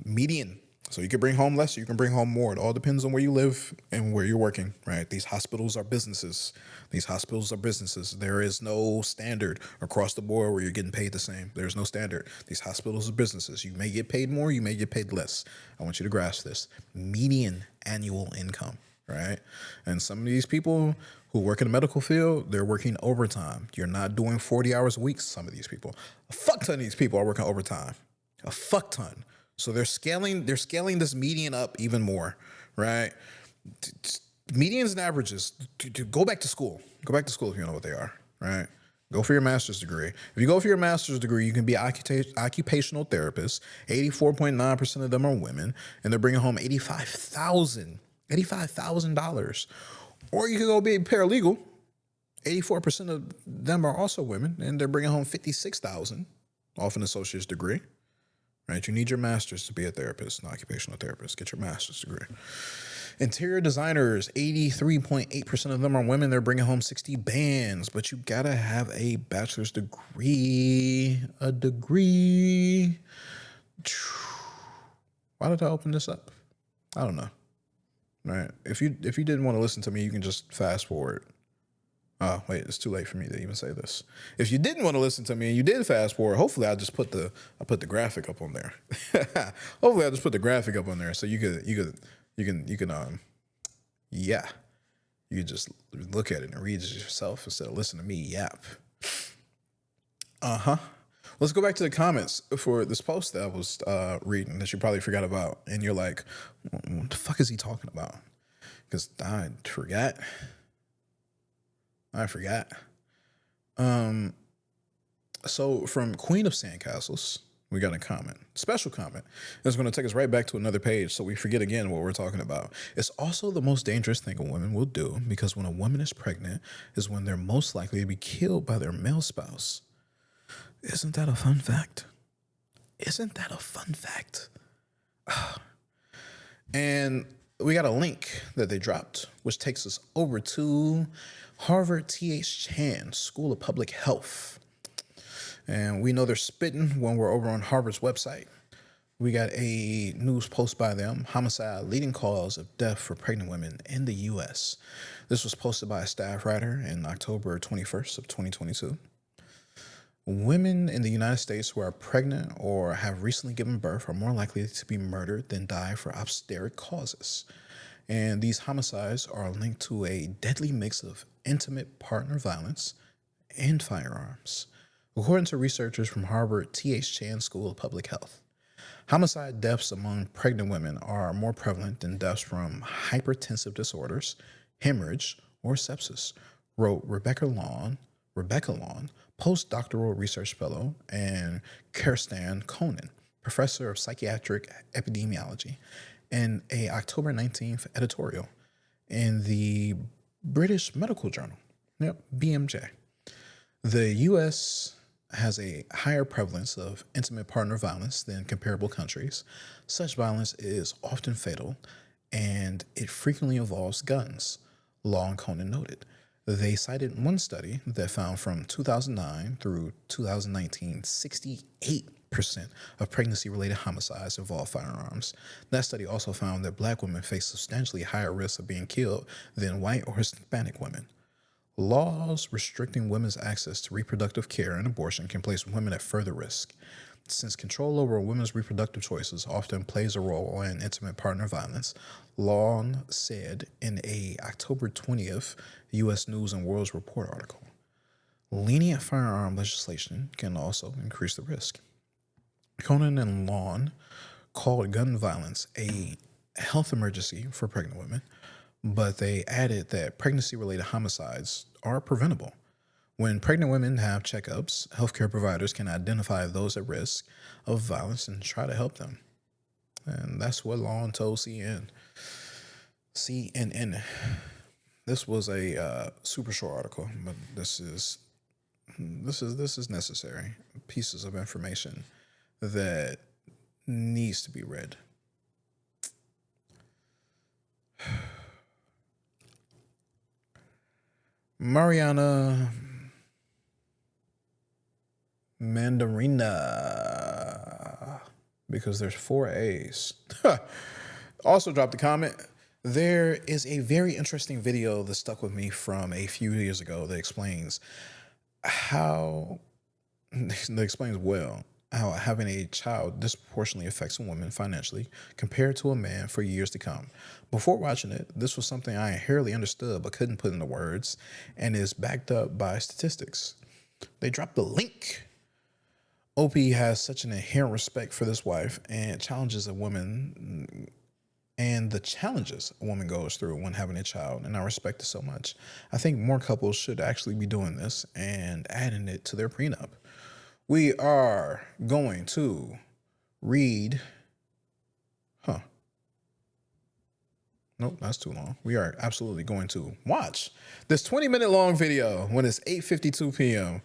Speaker 1: Median. So you can bring home less, or you can bring home more. It all depends on where you live and where you're working, right? These hospitals are businesses. There is no standard across the board where you're getting paid the same. There's no standard. These hospitals are businesses. You may get paid more, you may get paid less. I want you to grasp this. Median annual income, right? And some of these people who work in the medical field, they're working overtime. You're not doing 40 hours a week, some of these people. A fuck ton of these people are working overtime. A fuck ton. So they're scaling this median up even more, right? Medians and averages. Go back to school. Go back to school if you know what they are, right? Go for your master's degree. If you go for your master's degree, you can be an occupational therapist. 84.9% of them are women, and they're bringing home $85,000. Or you can go be a paralegal. 84% of them are also women, and they're bringing home $56,000 off an associate's degree. Right, you need your master's to be a therapist, an occupational therapist. Get your master's degree. Interior designers, 83.8% of them are women. They're bringing home 60 bands, but you gotta have a bachelor's degree. A degree. Why did I open this up? I don't know. Right. If you didn't want to listen to me, you can just fast forward. Oh, wait, it's too late for me to even say this. If you didn't want to listen to me and you did fast forward, hopefully I put the graphic up on there. Hopefully I just put the graphic up on there so you can just look at it and read it yourself instead of listening to me yap. Let's go back to the comments for this post that I was reading that you probably forgot about, and you're like, what the fuck is he talking about? Because I forgot. So from Queen of Sandcastles, we got a comment, special comment. It's going to take us right back to another page so we forget again what we're talking about. It's also the most dangerous thing a woman will do, because when a woman is pregnant is when they're most likely to be killed by their male spouse. Isn't that a fun fact? And we got a link that they dropped, which takes us over to Harvard T.H. Chan School of Public Health. And we know they're spitting when we're over on Harvard's website. We got a news post by them, homicide, leading cause of death for pregnant women in the U.S. This was posted by a staff writer in October 21st of 2022. Women in the United States who are pregnant or have recently given birth are more likely to be murdered than die for obstetric causes. And these homicides are linked to a deadly mix of intimate partner violence and firearms, according to researchers from Harvard T.H. Chan School of Public Health. Homicide deaths among pregnant women are more prevalent than deaths from hypertensive disorders, hemorrhage, or sepsis, wrote Rebecca Long, postdoctoral research fellow, and Kirsten Conan, professor of psychiatric epidemiology, in a October 19th editorial in the British Medical Journal, BMJ. The U.S. has a higher prevalence of intimate partner violence than comparable countries. Such violence is often fatal, and it frequently involves guns, Long Conan noted. They cited one study that found from 2009 through 2019, 68% of pregnancy-related homicides involve firearms. That study also found that Black women face substantially higher risks of being killed than white or Hispanic women. Laws restricting women's access to reproductive care and abortion can place women at further risk. Since control over women's reproductive choices often plays a role in intimate partner violence, Long said in a October 20th U.S. News and World Report article. Lenient firearm legislation can also increase the risk. Conan and Long called gun violence a health emergency for pregnant women, but they added that pregnancy-related homicides are preventable. When pregnant women have checkups, healthcare providers can identify those at risk of violence and try to help them. And that's what Long told CN. CNN. This was a super short article, but this is necessary. Pieces of information that needs to be read. Mariana Mandarina, because there's 4 A's. Also dropped a comment. There is a very interesting video that stuck with me from a few years ago that explains how having a child disproportionately affects a woman financially compared to a man for years to come. Before watching it, this was something I inherently understood but couldn't put into words, and is backed up by statistics. They dropped the link. OP has such an inherent respect for this wife and challenges a woman and the challenges a woman goes through when having a child, and I respect it so much. I think more couples should actually be doing this and adding it to their prenup. We are going to read, nope, that's too long. We are absolutely going to watch this 20-minute long video when it's 8:52 p.m.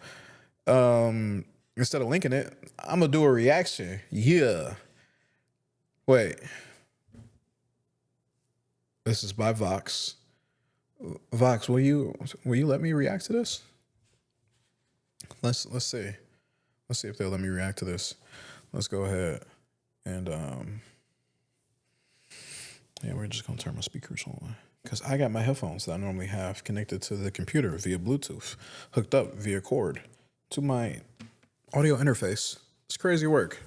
Speaker 1: Instead of linking it, I'm gonna do a reaction. Yeah. Wait. This is by Vox. Vox, will you let me react to this? Let's see. Let's see if they'll let me react to this. Let's go ahead and yeah, we're just gonna turn my speakers on because I got my headphones that I normally have connected to the computer via Bluetooth, hooked up via cord to my audio interface. It's crazy work.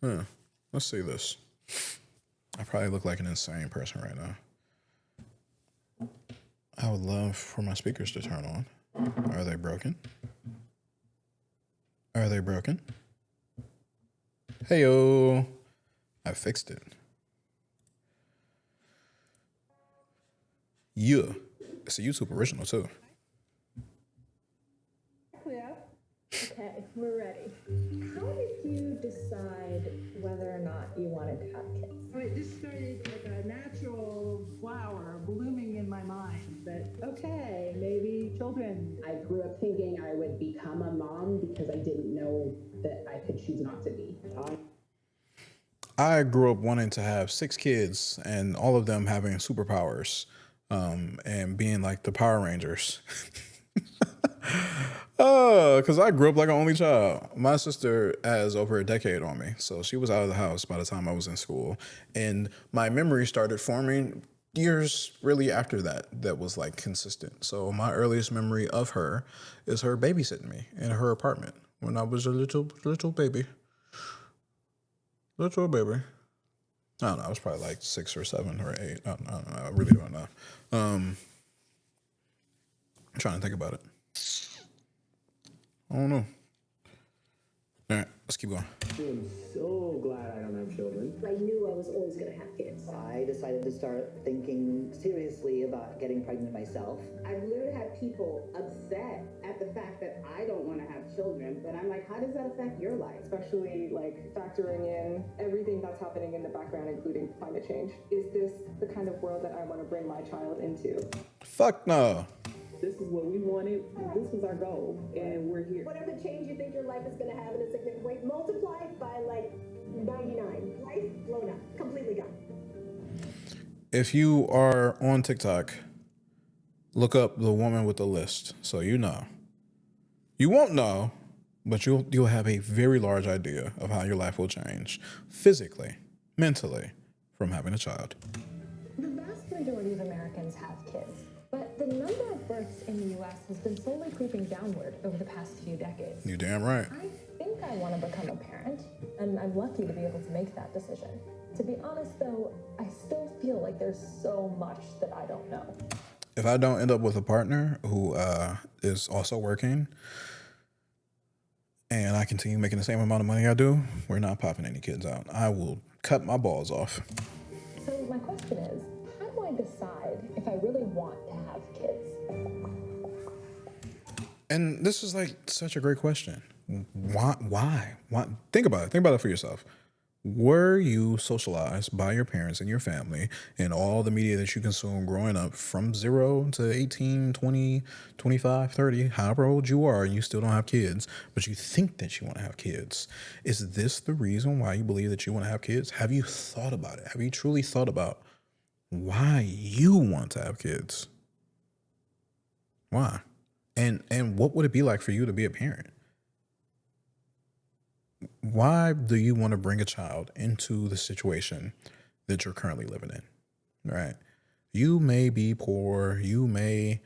Speaker 1: Let's see this. I probably look like an insane person right now. I would love for my speakers to turn on. Are they broken? Are they broken? Heyo. I fixed it. Yeah. It's a YouTube original too.
Speaker 2: Okay, we're ready. How did you decide whether or not you wanted to have kids?
Speaker 3: It just started like a natural flower blooming in my mind that, okay, maybe children.
Speaker 4: I grew up thinking I would become a mom because I didn't know that I could choose not to be.
Speaker 1: I grew up wanting to have 6 kids and all of them having superpowers, and being like the Power Rangers. Because I grew up like an only child. My sister has over a decade on me, so she was out of the house by the time I was in school. And my memory started forming years really after that was like consistent. So my earliest memory of her is her babysitting me in her apartment when I was a little baby. Little baby. I don't know, I was probably like 6 or 7 or 8. I don't know, I really don't know. I'm trying to think about it. I don't know. All right, let's keep going.
Speaker 5: I'm so glad I don't have children.
Speaker 6: I knew I was always going to have kids.
Speaker 7: I decided to start thinking seriously about getting pregnant myself.
Speaker 6: I've literally had people upset at the fact that I don't want to have children, but I'm like, how does that affect your life?
Speaker 8: Especially like factoring in everything that's happening in the background, including climate change. Is this the kind of world that I want to bring my child into?
Speaker 1: Fuck no.
Speaker 8: This is what we wanted. This was our goal, and we're here.
Speaker 6: Whatever change you think your life is going to have in a significant way, multiply it by like 99. Life blown up, completely gone.
Speaker 1: If you are on TikTok, look up the woman with the list, so you know. You won't know, but you'll have a very large idea of how your life will change physically, mentally, from having a child.
Speaker 2: The vast majority of Americans have kids, but the number of births in the U.S. has been slowly creeping downward over the past few decades.
Speaker 1: You're damn right.
Speaker 2: I think I want to become a parent, and I'm lucky to be able to make that decision. To be honest, though, I still feel like there's so much that I don't know.
Speaker 1: If I don't end up with a partner who is also working and I continue making the same amount of money I do, we're not popping any kids out. I will cut my balls off.
Speaker 2: So my question is, how do I decide if I really want to have kids?
Speaker 1: And this is like such a great question. Why? Think about it. Think about it for yourself. Were you socialized by your parents and your family and all the media that you consume growing up from 0 to 18, 20, 25, 30, however old you are, and you still don't have kids, but you think that you want to have kids? Is this the reason why you believe that you want to have kids? Have you thought about it? Have you truly thought about why you want to have kids? Why? And what would it be like for you to be a parent? Why do you want to bring a child into the situation that you're currently living in? Right? You may be poor. You may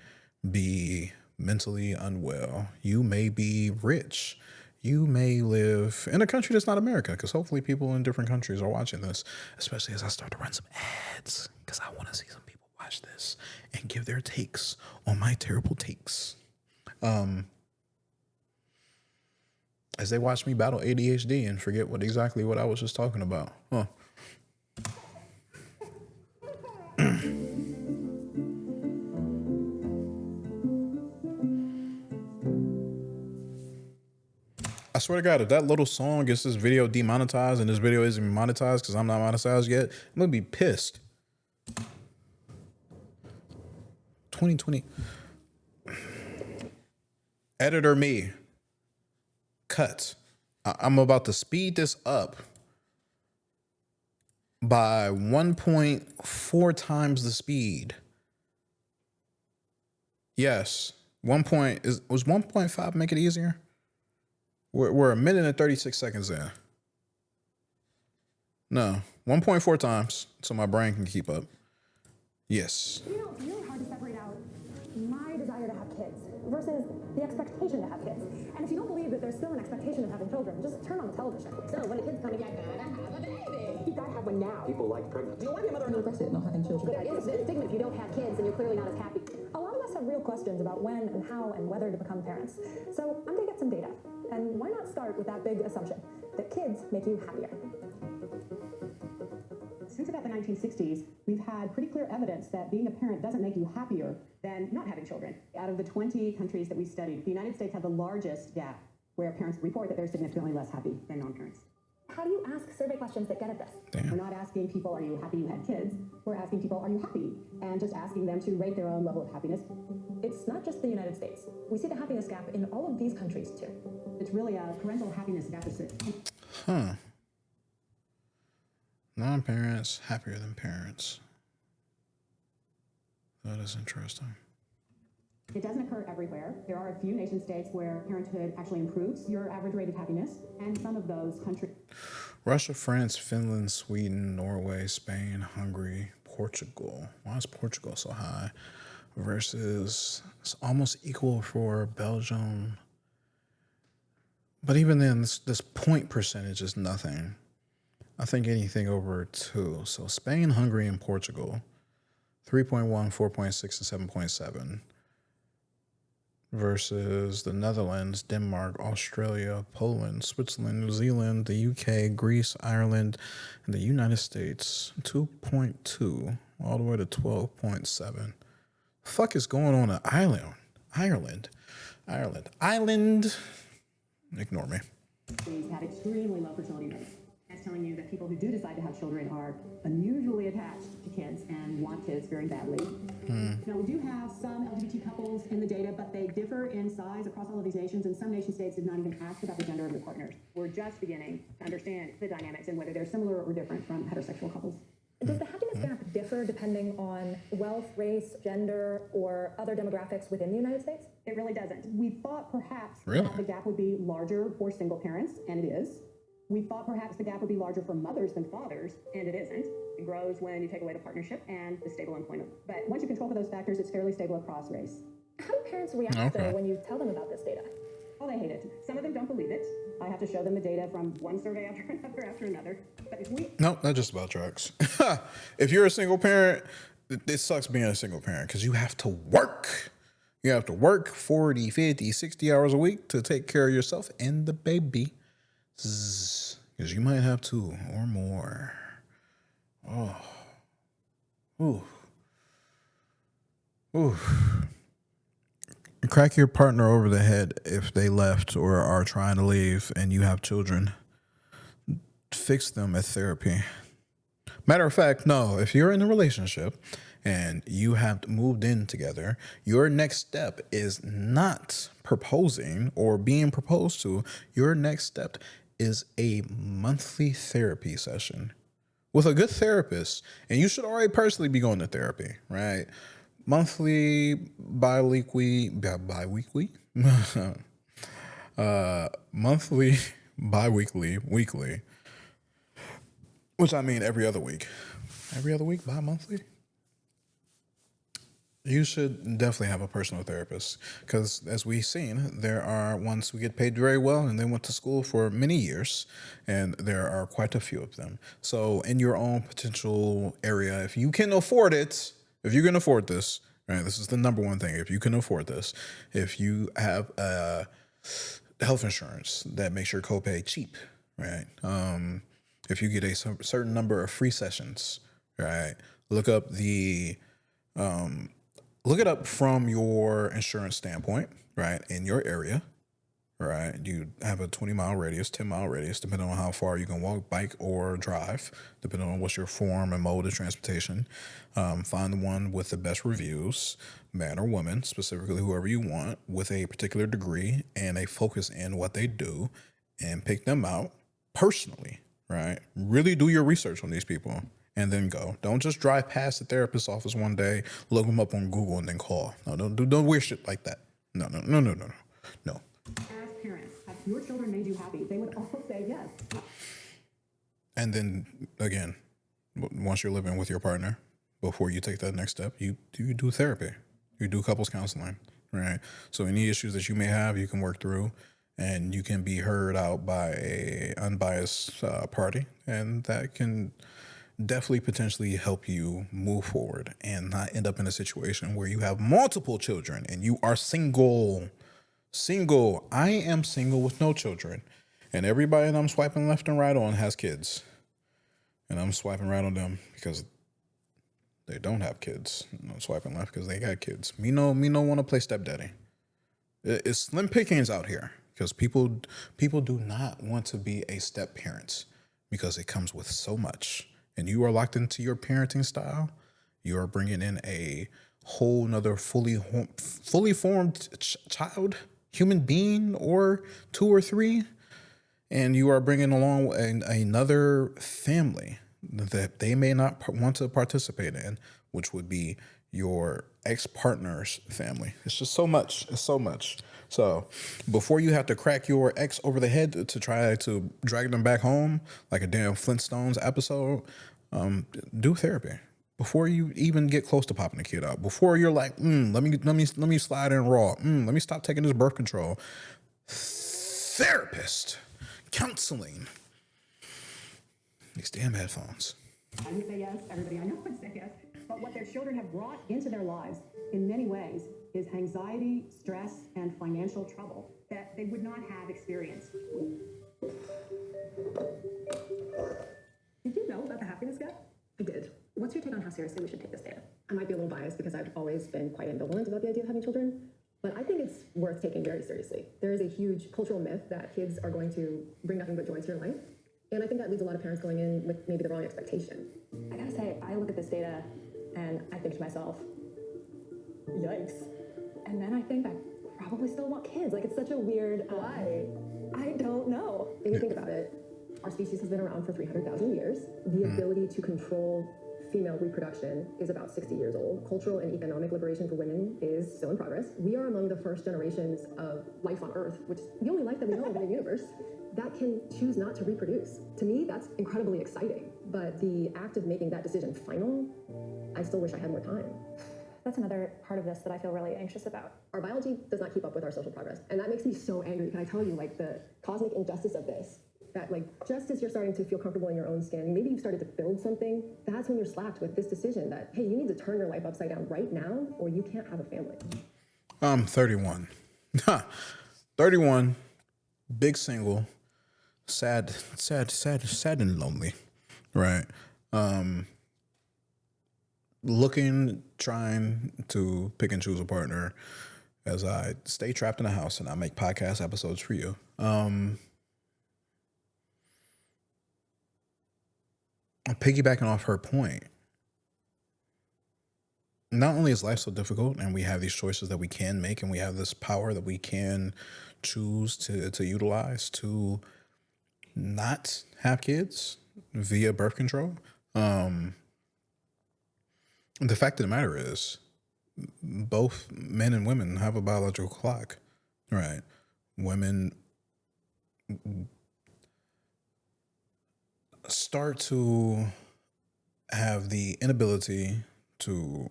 Speaker 1: be mentally unwell. You may be rich. You may live in a country that's not America, because hopefully people in different countries are watching this, especially as I start to run some ads, because I want to see some people watch this and give their takes on my terrible takes. As they watch me battle ADHD and forget exactly what I was just talking about. Huh. I swear to God, if that little song gets this video demonetized and this video isn't monetized because I'm not monetized yet, I'm going to be pissed. 2020. Editor me. Cut. I'm about to speed this up by 1.4 times the speed. Yes. Was 1.5 make it easier? We're a minute and 36 seconds in. No, 1.4 times so my brain can keep up. Yes.
Speaker 2: You know, it's really hard to separate out my desire to have kids versus the expectation to have kids. And if you don't believe that there's still an expectation of having children, just turn on the television. So when a kid's coming, you gotta have a baby. You gotta have one now.
Speaker 5: People like pregnant.
Speaker 2: You don't want to be a mother and interested in not having children. It is a stigma if you don't have kids and you're clearly not as happy. A lot of us have real questions about when and how and whether to become parents. So I'm gonna get some data. And why not start with that big assumption that kids make you happier?
Speaker 9: Since about the 1960s, we've had pretty clear evidence that being a parent doesn't make you happier than not having children. Out of the 20 countries that we studied, the United States had the largest gap where parents report that they're significantly less happy than non-parents.
Speaker 2: How do you ask survey questions that get at this?
Speaker 9: We're not asking people, are you happy you had kids? We're asking people, are you happy? And just asking them to rate their own level of happiness.
Speaker 2: It's not just the United States. We see the happiness gap in all of these countries too.
Speaker 9: It's really a parental happiness deficit.
Speaker 1: Huh. Non-parents happier than parents. That is interesting.
Speaker 9: It doesn't occur everywhere. There are a few nation states where parenthood actually improves your average rate of happiness, and some of those countries.
Speaker 1: Russia, France, Finland, Sweden, Norway, Spain, Hungary, Portugal. Why is Portugal so high? Versus, it's almost equal for Belgium. But even then, this point percentage is nothing. I think anything over 2. So Spain, Hungary, and Portugal, 3.1, 4.6, and 7.7. Versus the Netherlands, Denmark, Australia, Poland, Switzerland, New Zealand, the UK, Greece, Ireland, and the United States, 2.2 all the way to 12.7. Fuck is going on in Ireland. Ignore me.
Speaker 9: These have extremely low fertility rates. That's telling you that people who do decide to have children are unusually attached to kids and want kids very badly. Now, we do have some LGBT couples in the data, but they differ in size across all of these nations, and some nation states did not even ask about the gender of their partners. We're just beginning to understand the dynamics and whether they're similar or different from heterosexual couples.
Speaker 2: Does the happiness gap differ depending on wealth, race, gender, or other demographics within the United States?
Speaker 9: It really doesn't. We thought perhaps
Speaker 1: Really?
Speaker 9: that the gap would be larger for single parents, and it is. We thought perhaps the gap would be larger for mothers than fathers, and it isn't. It grows when you take away the partnership and the stable employment. But once you control for those factors, it's fairly stable across race.
Speaker 2: How do parents react, though, when you tell them about this data?
Speaker 9: Oh, they hate it. Some of them don't believe it. I have to show them the data from one survey after another. But if we...
Speaker 1: Nope, that just about tracks. If you're a single parent, it sucks being a single parent because you have to work. You have to work 40, 50, 60 hours a week to take care of yourself and the baby. Because you might have 2 or more. Oh. Ooh. Ooh. Crack your partner over the head if they left or are trying to leave and you have children. fix them at therapy. Matter of fact, no, if you're in a relationship and you have moved in together, your next step is not proposing or being proposed to. Your next step is a monthly therapy session with a good therapist. And you should already personally be going to therapy, right? Monthly, monthly, bi-weekly, weekly, which I mean every other week. Every other week, bi-monthly? You should definitely have a personal therapist because, as we've seen, there are ones who get paid very well and they went to school for many years, and there are quite a few of them. So, in your own potential area, if you can afford it, if you can afford this, right, this is the number one thing. If you can afford this, if you have health insurance that makes your copay cheap, right? If you get a certain number of free sessions, right? Look it up from your insurance standpoint, right? In your area, right? You have a 20-mile radius, 10-mile radius, depending on how far you can walk, bike, or drive, depending on what's your form and mode of transportation. Find the one with the best reviews, man or woman, specifically whoever you want, with a particular degree and a focus in what they do, and pick them out personally, right? Really do your research on these people and then go. Don't just drive past the therapist's office one day, look them up on Google, and then call. No, don't do weird shit like that. No.
Speaker 9: As parents, have your children made you happy? They would all say yes.
Speaker 1: And then again, once you're living with your partner, before you take that next step, you do therapy. You do couples counseling, right? So any issues that you may have, you can work through, and you can be heard out by a unbiased party, and that can definitely potentially help you move forward and not end up in a situation where you have multiple children and you are single. I am single with no children, and everybody that I'm swiping left and right on has kids, and I'm swiping right on them because they don't have kids. I'm swiping left because they got kids. Me no want to play stepdaddy. It's slim pickings out here because people do not want to be a step parent because it comes with so much. And you are locked into your parenting style, you are bringing in a whole nother fully formed child, human being, or two or three, and you are bringing along another family that they may not want to participate in, which would be your ex-partner's family. It's just so much. It's so much. So before you have to crack your ex over the head to try to drag them back home like a damn Flintstones episode, do therapy before you even get close to popping the kid out. Before you're like, let me slide in raw. Let me stop taking this birth control. Therapist, counseling. These damn headphones.
Speaker 9: I would say yes. Everybody I know would say yes. But what their children have brought into their lives in many ways is anxiety, stress, and financial trouble that they would not have experienced.
Speaker 2: Did you know about the happiness gap?
Speaker 10: I did.
Speaker 2: What's your take on how seriously we should take this data?
Speaker 10: I might be a little biased because I've always been quite ambivalent about the idea of having children, but I think it's worth taking very seriously. There is a huge cultural myth that kids are going to bring nothing but joy to your life, and I think that leaves a lot of parents going in with maybe the wrong expectation.
Speaker 2: I gotta say, I look at this data and I think to myself, yikes. And then I think I probably still want kids. Like, it's such a weird...
Speaker 10: Why?
Speaker 2: I don't know.
Speaker 10: If you think about it, our species has been around for 300,000 years. The ability to control female reproduction is about 60 years old. Cultural and economic liberation for women is still in progress. We are among the first generations of life on Earth, which is the only life that we know of in the universe, that can choose not to reproduce. To me, that's incredibly exciting. But the act of making that decision final, I still wish I had more time.
Speaker 2: That's another part of this that I feel really anxious about.
Speaker 10: Our biology does not keep up with our social progress. And that makes me so angry. Can I tell you, like, the cosmic injustice of this? That, like, just as you're starting to feel comfortable in your own skin, maybe you've started to build something, that's when you're slapped with this decision that, hey, you need to turn your life upside down right now, or you can't have a family.
Speaker 1: I'm 31. 31, big single, sad and lonely, right? Trying to pick and choose a partner as I stay trapped in the house and I make podcast episodes for you. piggybacking off her point, not only is life so difficult and we have these choices that we can make and we have this power that we can choose to utilize to not have kids via birth control. The fact of the matter is both men and women have a biological clock, right? Women start to have the inability to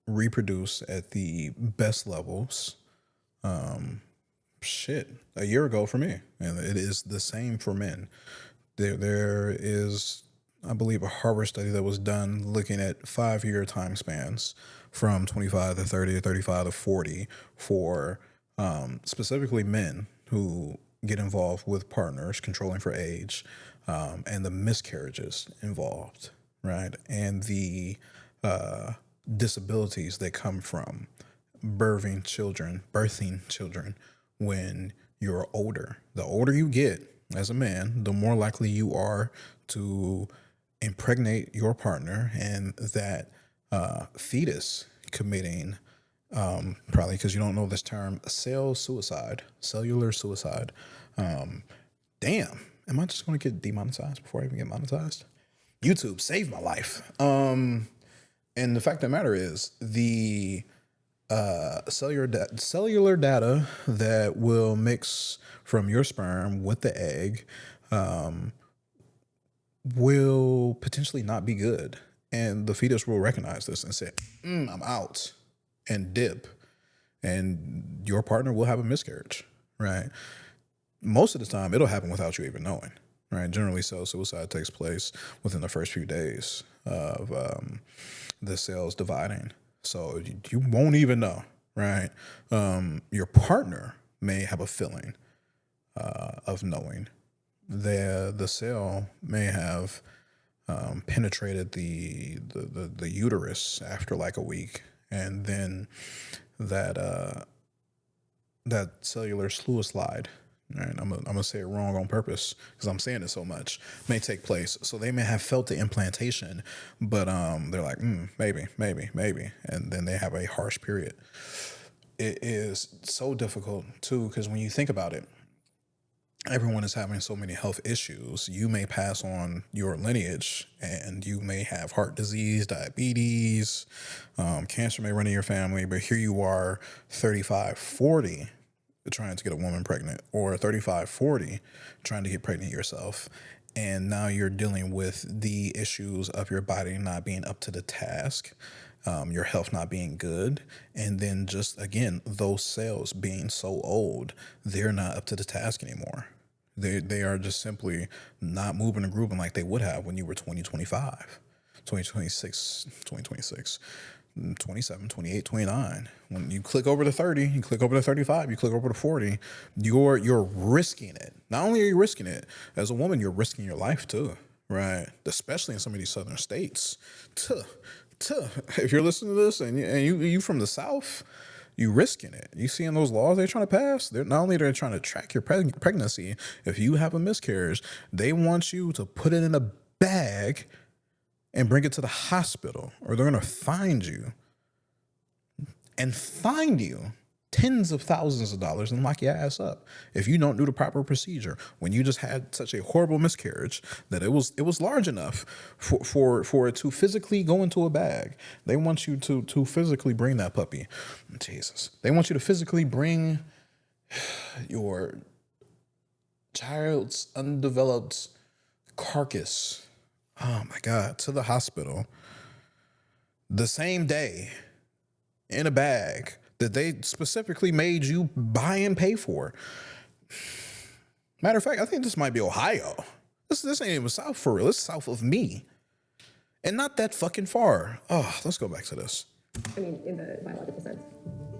Speaker 1: reproduce at the best levels a year ago for me, and it is the same for men. There is, I believe, a Harvard study that was done looking at 5-year time spans from 25 to 30 or 35 to 40 for specifically men who get involved with partners controlling for age, and the miscarriages involved, right? And the disabilities that come from birthing children when you're older. The older you get as a man, the more likely you are to impregnate your partner and that fetus committing, probably because you don't know this term, cellular suicide. Damn, am I just going to get demonetized before I even get monetized? YouTube saved my life. And the fact of the matter is the cellular data that will mix from your sperm with the egg will potentially not be good. And the fetus will recognize this and say, I'm out, and dip. And your partner will have a miscarriage, right? Most of the time, it'll happen without you even knowing, right? Generally, cell suicide takes place within the first few days of the cells dividing. So you won't even know, right? Your partner may have a feeling of knowing. The cell may have penetrated the uterus after like a week, and then that cellular slide. Right, I'm gonna say it wrong on purpose because I'm saying it so much, may take place. So they may have felt the implantation, but they're like, maybe, and then they have a harsh period. It is so difficult too because when you think about it, everyone is having so many health issues. You may pass on your lineage, and you may have heart disease, diabetes, cancer may run in your family. But here you are, 35, 40. Trying to get a woman pregnant, or 35, 40, trying to get pregnant yourself. And now you're dealing with the issues of your body not being up to the task, your health not being good. And then just, again, those cells being so old, they're not up to the task anymore. They are just simply not moving and grooving like they would have when you were 20, 25, 2026, 27, 28, 29. When you click over to 30, you click over to 35, you click over to 40, you're risking it. Not only are you risking it, as a woman, you're risking your life too, right? Especially in some of these southern states. If you're listening to this and you from the South, you risking it. You seeing those laws they're trying to pass? They're not only trying to track your pregnancy. If you have a miscarriage, they want you to put it in a bag and bring it to the hospital, or they're going to find you tens of thousands of dollars and lock your ass up if you don't do the proper procedure. When you just had such a horrible miscarriage that it was large enough for it to physically go into a bag. They want you to physically bring that puppy. Jesus. They want you to physically bring your child's undeveloped carcass, oh my God, to the hospital the same day in a bag that they specifically made you buy and pay for. Matter of fact, I think this might be Ohio. This ain't even south for real. It's south of me. And not that fucking far. Oh, let's go back to this.
Speaker 10: I mean, in the biological sense.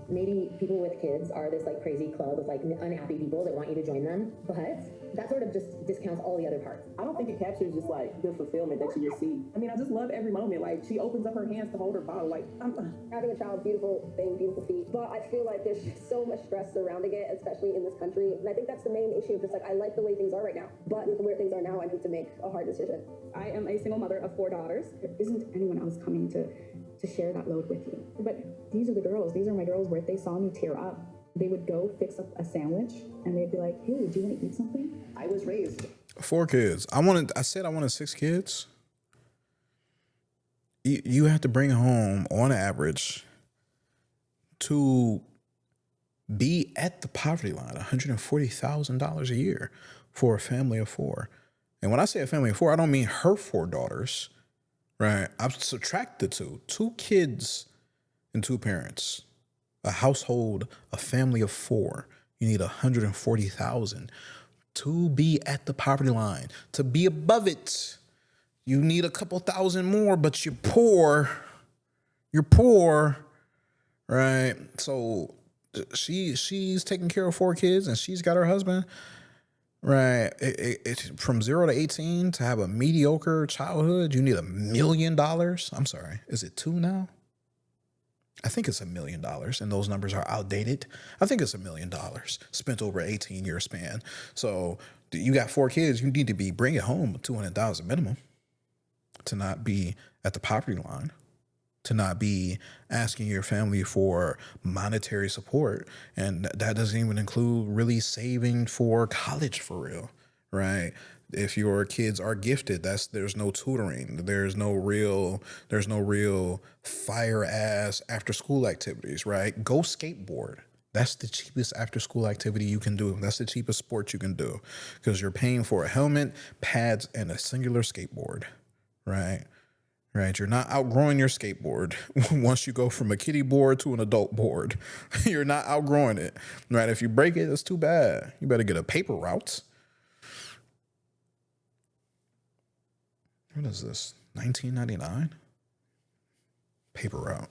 Speaker 11: Maybe people with kids are this like crazy club of like unhappy people that want you to join them, but that sort of just discounts all the other parts.
Speaker 4: I don't think it captures just like the fulfillment that you receive. I mean, I just love every moment. Like she opens up her hands to hold her bottle. Like
Speaker 6: Having a child, beautiful thing, beautiful feat. But I feel like there's just so much stress surrounding it, especially in this country. And I think that's the main issue. Just like I like the way things are right now, but with where things are now, I need to make a hard decision.
Speaker 8: I am a single mother of 4 daughters. There isn't anyone else coming to share that load with you. But these are the girls. These are my girls where if they saw me tear up, they would go fix up a sandwich and they'd be like, hey, do you want to eat something?
Speaker 7: I was raised
Speaker 1: 4 kids. I said I wanted 6 kids. You have to bring home on average to be at the poverty line, $140,000 a year for a family of 4. And when I say a family of 4, I don't mean her 4 daughters, right? I've subtracted 2 kids and 2 parents, a household, a family of 4. You need $140,000 to be at the poverty line. To be above it, you need a couple thousand more, but you're poor. You're poor, right? So she's taking care of 4 kids, and she's got her husband. Right. From 0 to 18 to have a mediocre childhood, you need $1 million. I'm sorry. Is it 2 now? I think it's $1 million, and those numbers are outdated. I think it's $1 million spent over an 18-year span. So you got 4 kids, you need to be bringing home $200,000 minimum to not be at the poverty line, to not be asking your family for monetary support. And that doesn't even include really saving for college for real, right? If your kids are gifted, there's no tutoring. There's no real fire ass after school activities, right? Go skateboard. That's the cheapest after school activity you can do. That's the cheapest sport you can do because you're paying for a helmet, pads, and a singular skateboard, right? Right, you're not outgrowing your skateboard once you go from a kiddie board to an adult board. You're not outgrowing it, right? If you break it, it's too bad. You better get a paper route. What is this, 1999? Paper route.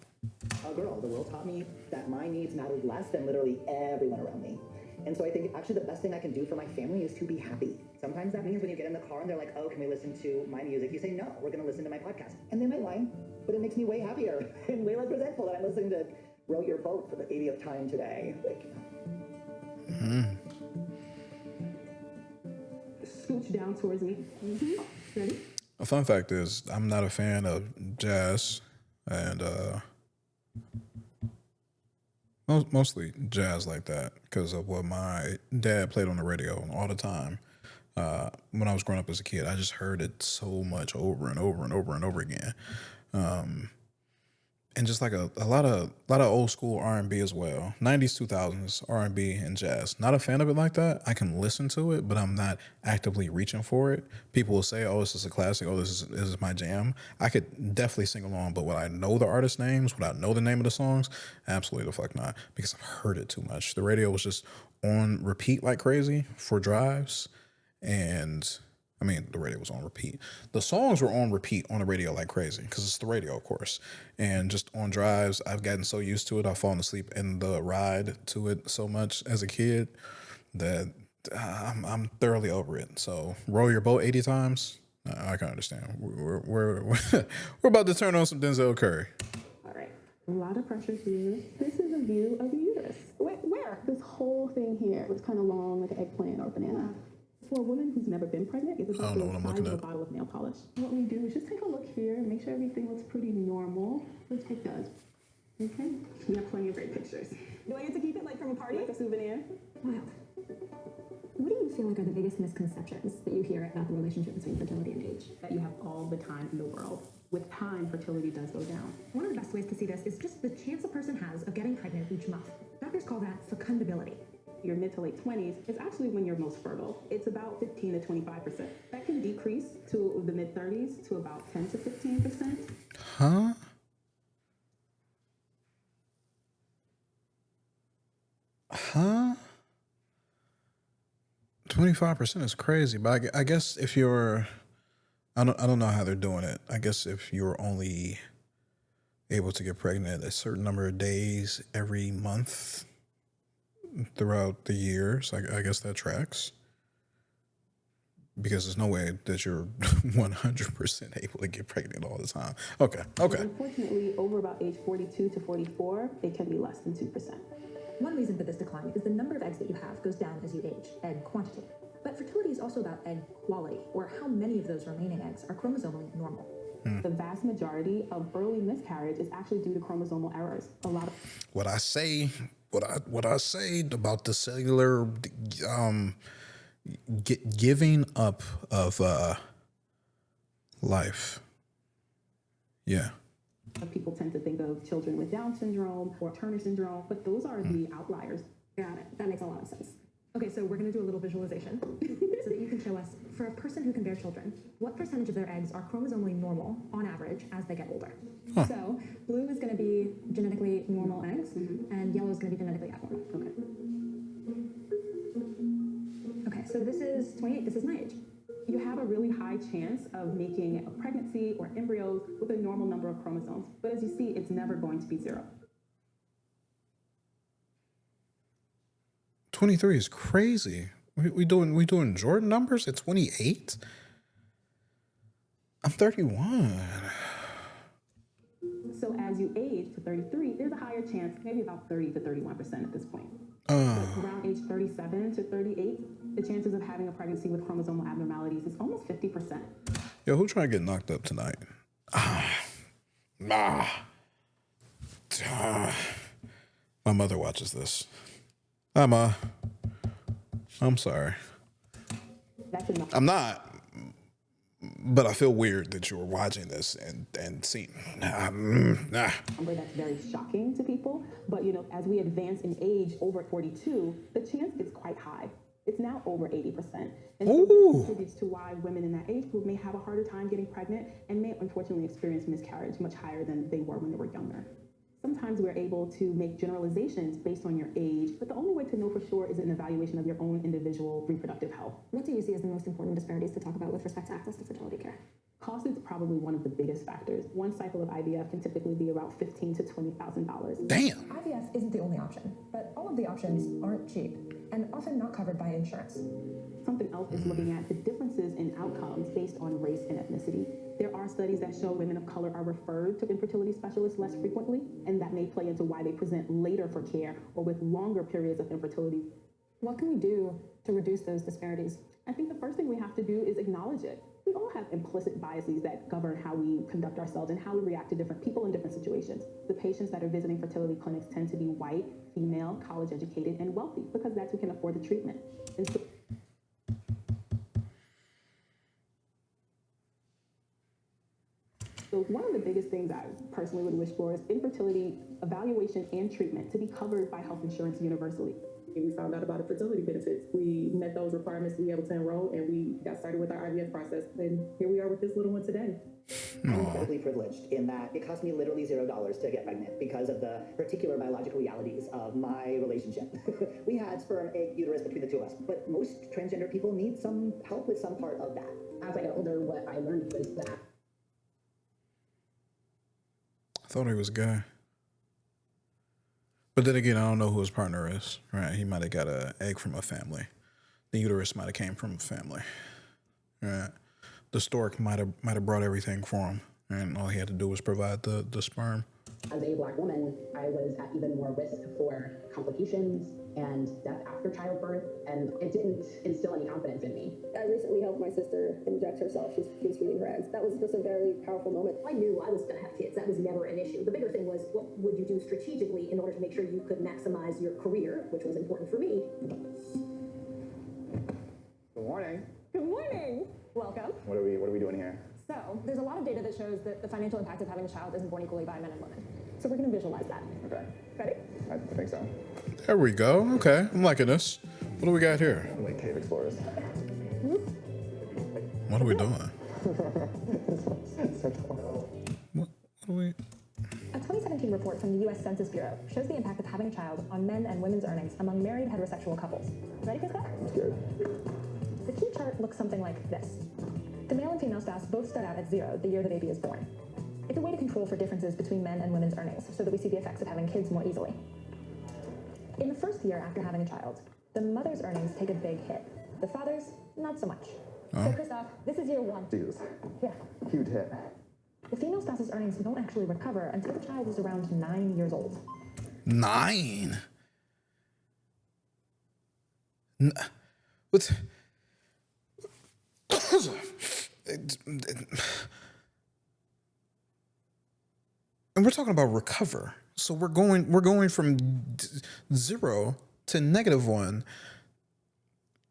Speaker 7: Girl, the world taught me that my needs mattered less than literally everyone around me. And so I think actually the best thing I can do for my family is to be happy. Sometimes that means when you get in the car and they're like, oh, can we listen to my music? You say, no, we're going to listen to my podcast. And they might lie, but it makes me way happier and way less resentful that I'm listening to Row Your Boat for the 80th time today. Like,
Speaker 8: Scooch down towards me. Ready?
Speaker 1: A fun fact is I'm not a fan of jazz and mostly jazz like that because of what my dad played on the radio all the time. When I was growing up as a kid, I just heard it so much over and over and over and over again. And just like a lot of old school R&B as well. 90s, 2000s R&B and jazz. Not a fan of it like that. I can listen to it, but I'm not actively reaching for it. People will say, oh, this is a classic. Oh, this is my jam. I could definitely sing along, but would I know the artist names? Would I know the name of the songs? Absolutely the fuck not, because I've heard it too much. The radio was just on repeat like crazy for drives. And I mean, the radio was on repeat. The songs were on repeat on the radio like crazy because it's the radio, of course. And just on drives, I've gotten so used to it. I've fallen asleep in the ride to it so much as a kid that I'm thoroughly over it. So row your boat 80 times. I can understand. We're about to turn on some Denzel Curry.
Speaker 8: All right. A lot of pressure here. This is a view of the uterus. Where? This whole thing here looks kind of long, like an eggplant or a banana. For a woman who's never been pregnant, it's about the size of a bottle of nail polish. What we do is just take a look here, make sure everything looks pretty normal. Let's take those. Okay. We have plenty of great pictures. Do I get to keep it like from a party? Like a souvenir?
Speaker 10: Wild. What do you feel like are the biggest misconceptions that you hear about the relationship between fertility and age?
Speaker 8: That you have all the time in the world. With time, fertility does go down.
Speaker 12: One of the best ways to see this is just the chance a person has of getting pregnant each month. Doctors call that fecundability.
Speaker 8: Your mid to late 20s is actually when you're most fertile. It's about 15 to 25%. That can decrease to the mid 30s to about 10 to 15%.
Speaker 1: Huh? Huh? 25% is crazy, but I guess if you're, I don't know how they're doing it. I guess if you're only able to get pregnant a certain number of days every month throughout the years. I guess that tracks. Because there's no way that you're 100% able to get pregnant all the time. Okay.
Speaker 8: Unfortunately, over about age 42 to 44, it can be less than 2%.
Speaker 2: One reason for this decline is the number of eggs that you have goes down as you age, egg quantity. But fertility is also about egg quality, or how many of those remaining eggs are chromosomally normal.
Speaker 8: The vast majority of early miscarriage is actually due to chromosomal errors. A lot of
Speaker 1: what I say about the cellular giving up of life. Yeah.
Speaker 8: People tend to think of children with Down syndrome or Turner syndrome, but those are the outliers.
Speaker 2: Got it. That makes a lot of sense. Okay, so we're going to do a little visualization so that you can show us, for a person who can bear children, what percentage of their eggs are chromosomally normal on average as they get older. Huh. So blue is going to be genetically normal eggs, and yellow is going to be genetically abnormal. Okay, so this is 28. This is my age.
Speaker 8: You have a really high chance of making a pregnancy or embryos with a normal number of chromosomes. But as you see, it's never going to be 0.
Speaker 1: 23 is crazy. We doing Jordan numbers at 28? I'm 31.
Speaker 8: So as you age to 33, there's a higher chance, maybe about 30 to 31% at this point. So around age 37 to 38, the chances of having a pregnancy with chromosomal abnormalities is almost 50%.
Speaker 1: Yo, who trying to get knocked up tonight? My mother watches this. Hi, Ma. I'm sorry. I'm not. But I feel weird that you were watching this and seeing.
Speaker 8: Number that's very shocking to people. But, as we advance in age over 42, the chance is quite high. It's now over 80%. And so this contributes to why women in that age group may have a harder time getting pregnant and may unfortunately experience miscarriage much higher than they were when they were younger. Sometimes we're able to make generalizations based on your age, but the only way to know for sure is an evaluation of your own individual reproductive health.
Speaker 2: What do you see as the most important disparities to talk about with respect to access to fertility care?
Speaker 8: Cost is probably one of the biggest factors. One cycle of IVF can typically be about $15,000 to $20,000.
Speaker 1: Damn.
Speaker 2: IVF isn't the only option, but all of the options aren't cheap and often not covered by insurance.
Speaker 8: Something else is looking at the differences in outcomes based on race and ethnicity. There are studies that show women of color are referred to infertility specialists less frequently, and that may play into why they present later for care or with longer periods of infertility.
Speaker 2: What can we do to reduce those disparities?
Speaker 8: I think the first thing we have to do is acknowledge it. We all have implicit biases that govern how we conduct ourselves and how we react to different people in different situations. The patients that are visiting fertility clinics tend to be white, female, college educated, and wealthy because that's who can afford the treatment. And so one of the biggest things I personally would wish for is infertility evaluation and treatment to be covered by health insurance universally.
Speaker 13: We found out about the fertility benefits. We met those requirements to be able to enroll, and we got started with our IVF process. And here we are with this little one today.
Speaker 7: I'm incredibly privileged in that it cost me literally $0 to get pregnant because of the particular biological realities of my relationship. We had sperm, egg, uterus between the two of us, but most transgender people need some help with some part of that.
Speaker 4: As I got older, what I learned was that
Speaker 1: I thought he was gay. But then again, I don't know who his partner is, right? He might have got an egg from a family. The uterus might have came from a family, right? The stork might have brought everything for him, and all he had to do was provide the sperm.
Speaker 4: as a Black woman, I was at even more risk for complications and death after childbirth, and it didn't instill any confidence in me.
Speaker 6: I recently helped my sister inject herself. She was feeding her eggs. That was just a very powerful moment.
Speaker 11: I knew I was going to have kids. That was never an issue. The bigger thing was, what would you do strategically in order to make sure you could maximize your career, which was important for me.
Speaker 5: Good morning.
Speaker 2: Good morning. Welcome.
Speaker 5: What are we doing here?
Speaker 2: So, there's a lot of data that shows that the financial impact of having a child isn't born equally by men and women. So we're going to visualize that.
Speaker 5: Okay.
Speaker 2: Ready?
Speaker 5: I think so.
Speaker 1: There we go. Okay, I'm liking this. What do we got here?
Speaker 5: Like cave explorers.
Speaker 1: What are we doing? What are we?
Speaker 2: A 2017 report from the U.S. Census Bureau shows the impact of having a child on men and women's earnings among married heterosexual couples. Ready for that?
Speaker 5: I'm scared.
Speaker 2: The key chart looks something like this. The male and female spouse both start out at 0 the year the baby is born. It's a way to control for differences between men and women's earnings so that we see the effects of having kids more easily. In the first year after having a child, the mother's earnings take a big hit. The father's, not so much. So, Christoph, this is year 1.
Speaker 5: Jesus.
Speaker 2: Yeah.
Speaker 5: Huge hit.
Speaker 2: The female spouse's earnings don't actually recover until the child is around 9 years old.
Speaker 1: 9? What's... And we're talking about recover. So we're going from 0 to -1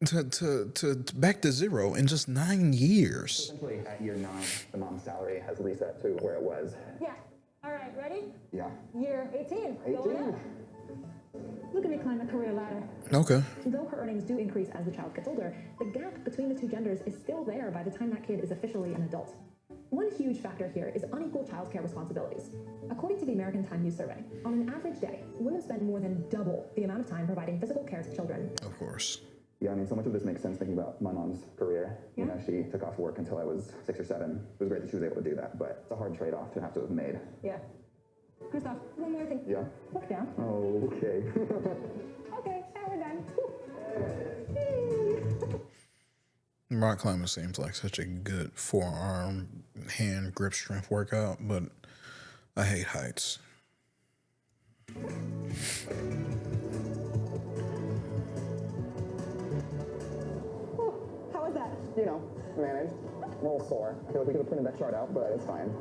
Speaker 1: to back to 0 in just 9 years.
Speaker 5: Essentially, at year 9, the mom's salary has reset to where it was.
Speaker 2: Yeah. All right, ready?
Speaker 5: Yeah.
Speaker 2: Year 18.
Speaker 5: 18.
Speaker 2: Going up. Look at me climb the career ladder.
Speaker 1: Okay.
Speaker 2: Though her earnings do increase as the child gets older, the gap between the two genders is still there by the time that kid is officially an adult. One huge factor here is unequal childcare responsibilities. According to the American Time Use Survey, on an average day, women spend more than double the amount of time providing physical care to children.
Speaker 1: Of course.
Speaker 5: Yeah, I mean, so much of this makes sense thinking about my mom's career. You know, she took off work until I was 6 or 7. It was great that she was able to do that, but it's a hard trade-off to have made.
Speaker 2: Yeah. Christoph, one more thing.
Speaker 5: Yeah?
Speaker 2: Look down.
Speaker 5: Oh, okay.
Speaker 2: Okay, now we're done.
Speaker 1: Rock climbing seems like such a good forearm, hand grip strength workout, but I hate heights.
Speaker 2: How was that?
Speaker 5: You know, managed. A little sore. I feel like we could have printed that chart out, but it's fine.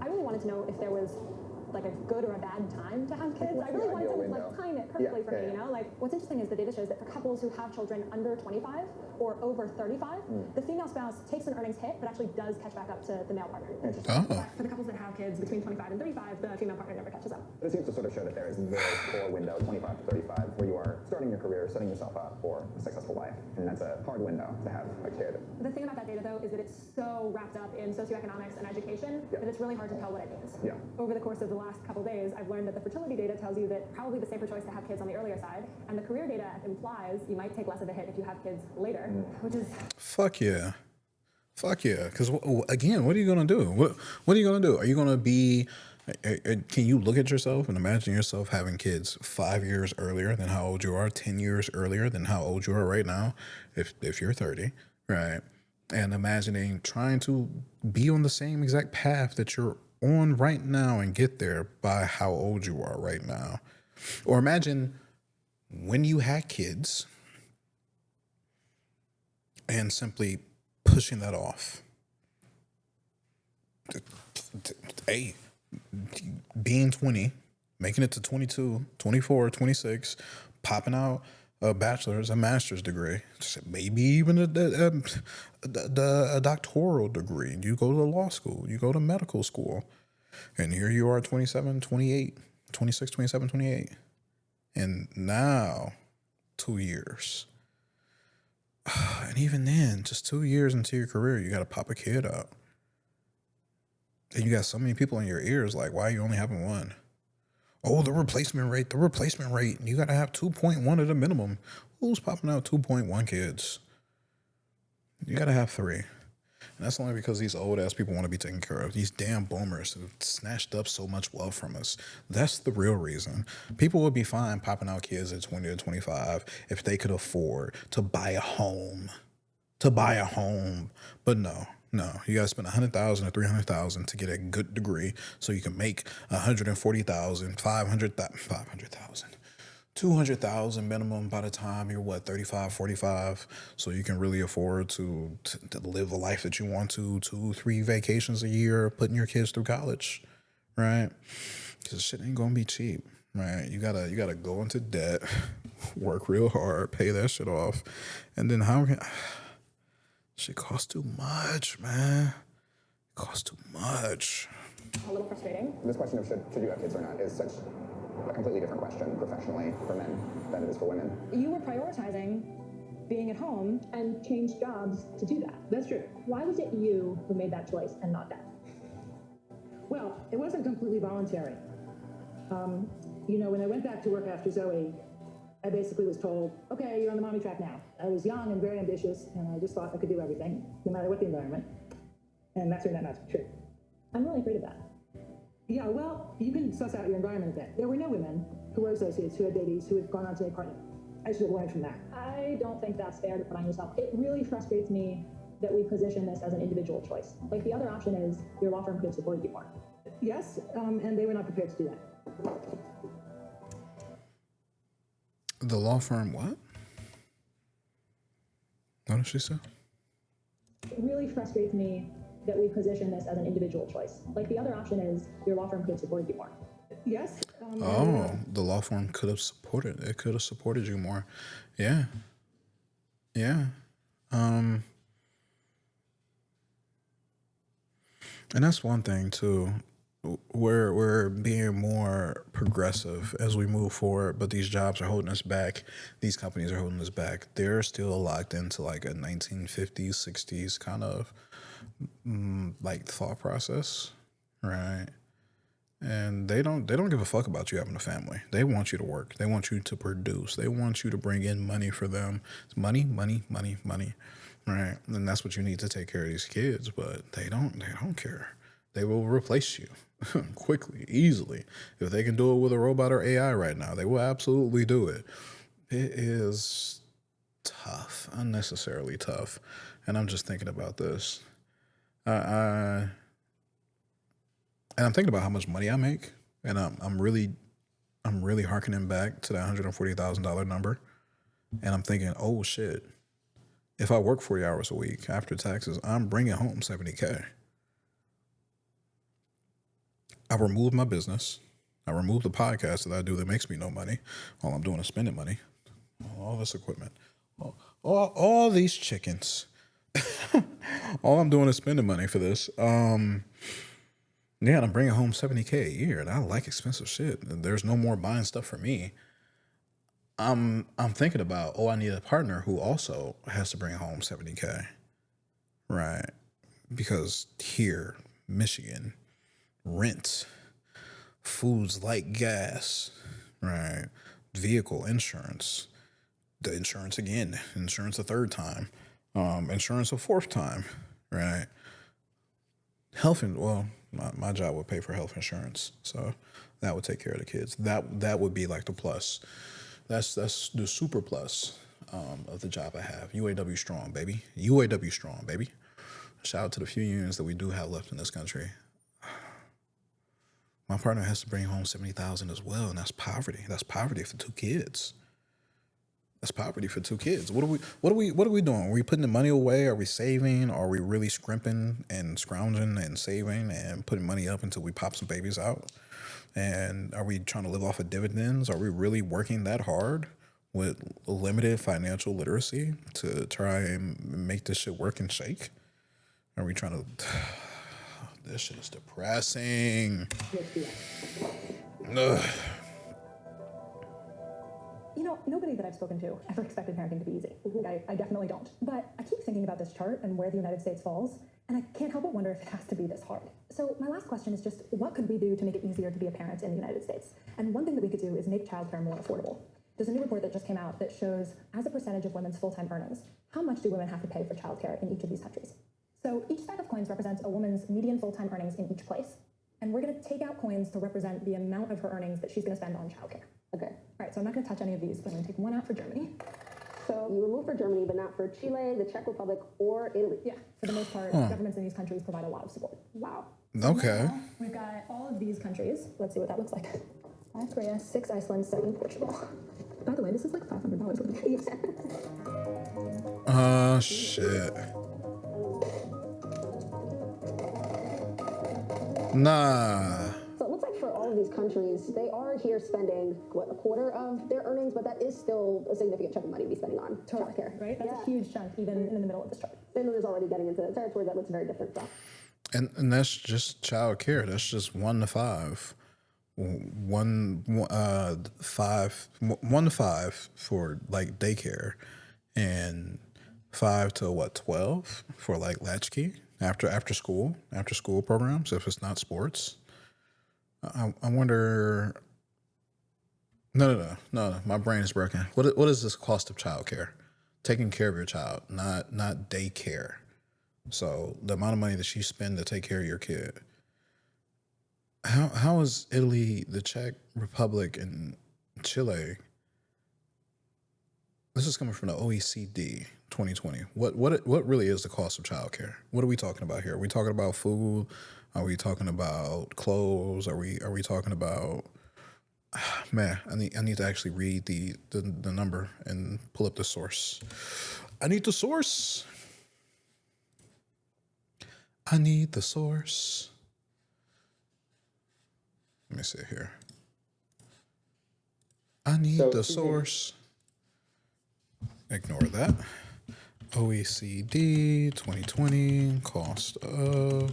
Speaker 2: I really wanted to know if there was like a good or a bad time to have kids. I really wanted to like time it perfectly for me, you know? Like what's interesting is the data shows that for couples who have children under 25 or over 35, the female spouse takes an earnings hit, but actually does catch back up to the male partner. For the couples that have kids between 25 and 35, the female partner never catches up.
Speaker 5: It seems to sort of show that there is a very core window, 25 to 35, where you are starting your career, setting yourself up for a successful life. And that's a hard window to have a kid.
Speaker 2: The thing about that data, though, is that it's so wrapped up in socioeconomics and education that it's really hard to tell what it means.
Speaker 5: Yeah.
Speaker 2: Over the course of the last couple days, I've learned that the fertility data tells you that probably the safer choice to have kids on the earlier side, and the career data implies you might take less of a hit if you have kids later, which is...
Speaker 1: Fuck yeah. Fuck yeah. Because, again, what are you going to do? What are you going to do? Are you going to be... Can you look at yourself and imagine yourself having kids 5 years earlier than how old you are, 10 years earlier than how old you are right now, if you're 30, right? And imagining trying to be on the same exact path that you're on right now and get there by how old you are right now. Or imagine when you had kids and simply pushing that off. Hey, being 20, making it to 22, 24, 26, popping out a bachelor's, a master's degree, maybe even a doctoral degree. You go to law school, you go to medical school, and here you are 27, 28, 26, 27, 28. And now 2 years. And even then, just 2 years into your career, you got to pop a kid out. And you got so many people in your ears like, why are you only having one? Oh, the replacement rate. You got to have 2.1 at a minimum. Who's popping out 2.1 kids? You got to have 3. And that's only because these old-ass people want to be taken care of. These damn boomers who snatched up so much wealth from us. That's the real reason. People would be fine popping out kids at 20 to 25 if they could afford to buy a home. But no, you got to spend $100,000 or $300,000 to get a good degree so you can make $140,000, $500,000, $200,000 minimum by the time you're 35, 45, so you can really afford to live the life that you want to, 2-3 vacations a year, putting your kids through college, right? Because shit ain't gonna be cheap, right? You gotta go into debt, work real hard, pay that shit off, and then shit costs too much, man. It costs too much.
Speaker 2: A little frustrating.
Speaker 5: This question of should you have kids or not is such a completely different question professionally for men than it is for women.
Speaker 2: You were prioritizing being at home and changed jobs to do that.
Speaker 3: That's true.
Speaker 2: Why was it you who made that choice and not Dad?
Speaker 3: Well, it wasn't completely voluntary. You know, when I went back to work after Zoe, I basically was told, okay, you're on the mommy track now. I was young and very ambitious, and I just thought I could do everything, no matter what the environment. And that turned out not to be true.
Speaker 2: I'm really afraid of that.
Speaker 3: Yeah, well, you can suss out your environment a bit. There were no women who were associates who had babies who had gone on to make Prenup. I should have learned from that.
Speaker 2: I don't think that's fair to put on yourself. It really frustrates me that we position this as an individual choice. Like, the other option is your law firm could have supported you more.
Speaker 3: Yes, and they were not prepared to do that.
Speaker 1: The law firm, what? What did she say?
Speaker 2: It really frustrates me that we position this as an individual choice. Like, the other option is your law firm could have supported you more.
Speaker 3: Yes.
Speaker 1: The law firm could have supported. It could have supported you more. Yeah. Yeah. And that's one thing too. We're being more progressive as we move forward, but these jobs are holding us back. These companies are holding us back. They're still locked into like a 1950s, 60s kind of like thought process, right? And they don't give a fuck about you having a family. They want you to work. They want you to produce. They want you to bring in money for them. It's money, money, money, money, right? And that's what you need to take care of these kids. But they don't care. They will replace you quickly, easily. If they can do it with a robot or AI right now, they will absolutely do it. It is tough, unnecessarily tough. And I'm just thinking about this. And I'm thinking about how much money I make, and I'm really harkening back to that $140,000 number, and I'm thinking, oh shit, if I work 40 hours a week after taxes, I'm bringing home $70K. I removed my business. I removed the podcast that I do that makes me no money. All I'm doing is spending money. All this equipment, all these chickens. All I'm doing is spending money for this. Yeah, and I'm bringing home $70K a year, and I like expensive shit. And there's no more buying stuff for me. I'm thinking about, I need a partner who also has to bring home $70K, right? Because here, Michigan, rent, foods like gas, right? Vehicle insurance, the insurance again, insurance a third time, insurance a fourth time, right? My job would pay for health insurance, so that would take care of the kids. That would be like the plus. That's the super plus of the job I have. UAW strong, baby. UAW strong, baby. Shout out to the few unions that we do have left in this country. My partner has to bring home $70,000 as well, and that's poverty. That's poverty for two kids. That's poverty for two kids. What are we doing? Are we putting the money away? Are we saving? Are we really scrimping and scrounging and saving and putting money up until we pop some babies out? And are we trying to live off of dividends? Are we really working that hard with limited financial literacy to try and make this shit work and shake? Are we trying to... This shit is depressing. Ugh.
Speaker 2: You know, nobody that I've spoken to ever expected parenting to be easy. I definitely don't. But I keep thinking about this chart and where the United States falls, and I can't help but wonder if it has to be this hard. So my last question is just, what could we do to make it easier to be a parent in the United States? And one thing that we could do is make childcare more affordable. There's a new report that just came out that shows, as a percentage of women's full-time earnings, how much do women have to pay for childcare in each of these countries? So each stack of coins represents a woman's median full-time earnings in each place. And we're going to take out coins to represent the amount of her earnings that she's going to spend on childcare.
Speaker 6: Okay.
Speaker 2: All right, so I'm not going to touch any of these, but I'm going to take one out for Germany.
Speaker 6: So you remove for Germany, but not for Chile, the Czech Republic, or Italy.
Speaker 2: Yeah, for the most part, governments in these countries provide a lot of support.
Speaker 6: Wow.
Speaker 1: Okay.
Speaker 2: Now, we've got all of these countries. Let's see what that looks like. 5 Korea, 6 Iceland, 7 Portugal.
Speaker 8: By the way, this is like $500 worth.
Speaker 1: Shit. Nah.
Speaker 6: So it looks like for all of these countries, they are here spending, a quarter of their earnings, but that is still a significant chunk of money to be spending on childcare.
Speaker 2: Right? That's a huge chunk, even in the middle of this chart.
Speaker 6: Finland is already getting into territory that looks very different from.
Speaker 1: And that's just child care. That's just 1 to 5. 1 to 5 for like daycare, and 5 to 12 for like latchkey after school programs if it's not sports. I wonder. No. My brain is broken. What is this cost of childcare? Taking care of your child, not daycare. So the amount of money that you spend to take care of your kid. How is Italy, the Czech Republic, and Chile? This is coming from the OECD 2020. What really is the cost of childcare? What are we talking about here? Are we talking about food? Are we talking about clothes? Are we talking about man, I need to actually read the number and pull up the source. I need the source. I need the source. Let me see here. I need the source. Ignore that. OECD 2020 cost of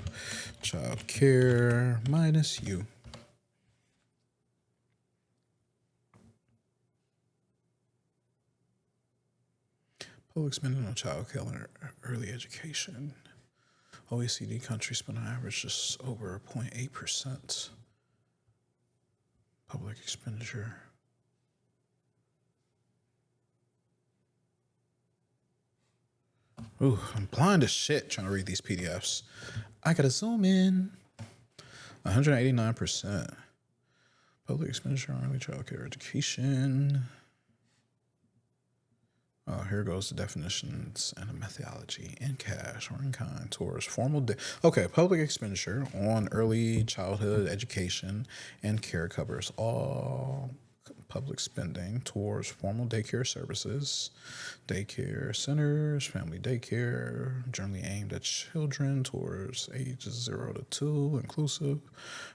Speaker 1: childcare minus you. Public spending on childcare and early education. OECD countries spend on average just over 0.8% public expenditure. Ooh, I'm blind as shit trying to read these PDFs. I gotta zoom in. 189%. Public expenditure on early childcare education. Oh, here goes the definitions and the methodology in cash or in kind towards formal okay, public expenditure on early childhood education and care covers all public spending towards formal daycare services, daycare centers, family daycare, generally aimed at children towards ages 0 to 2, inclusive,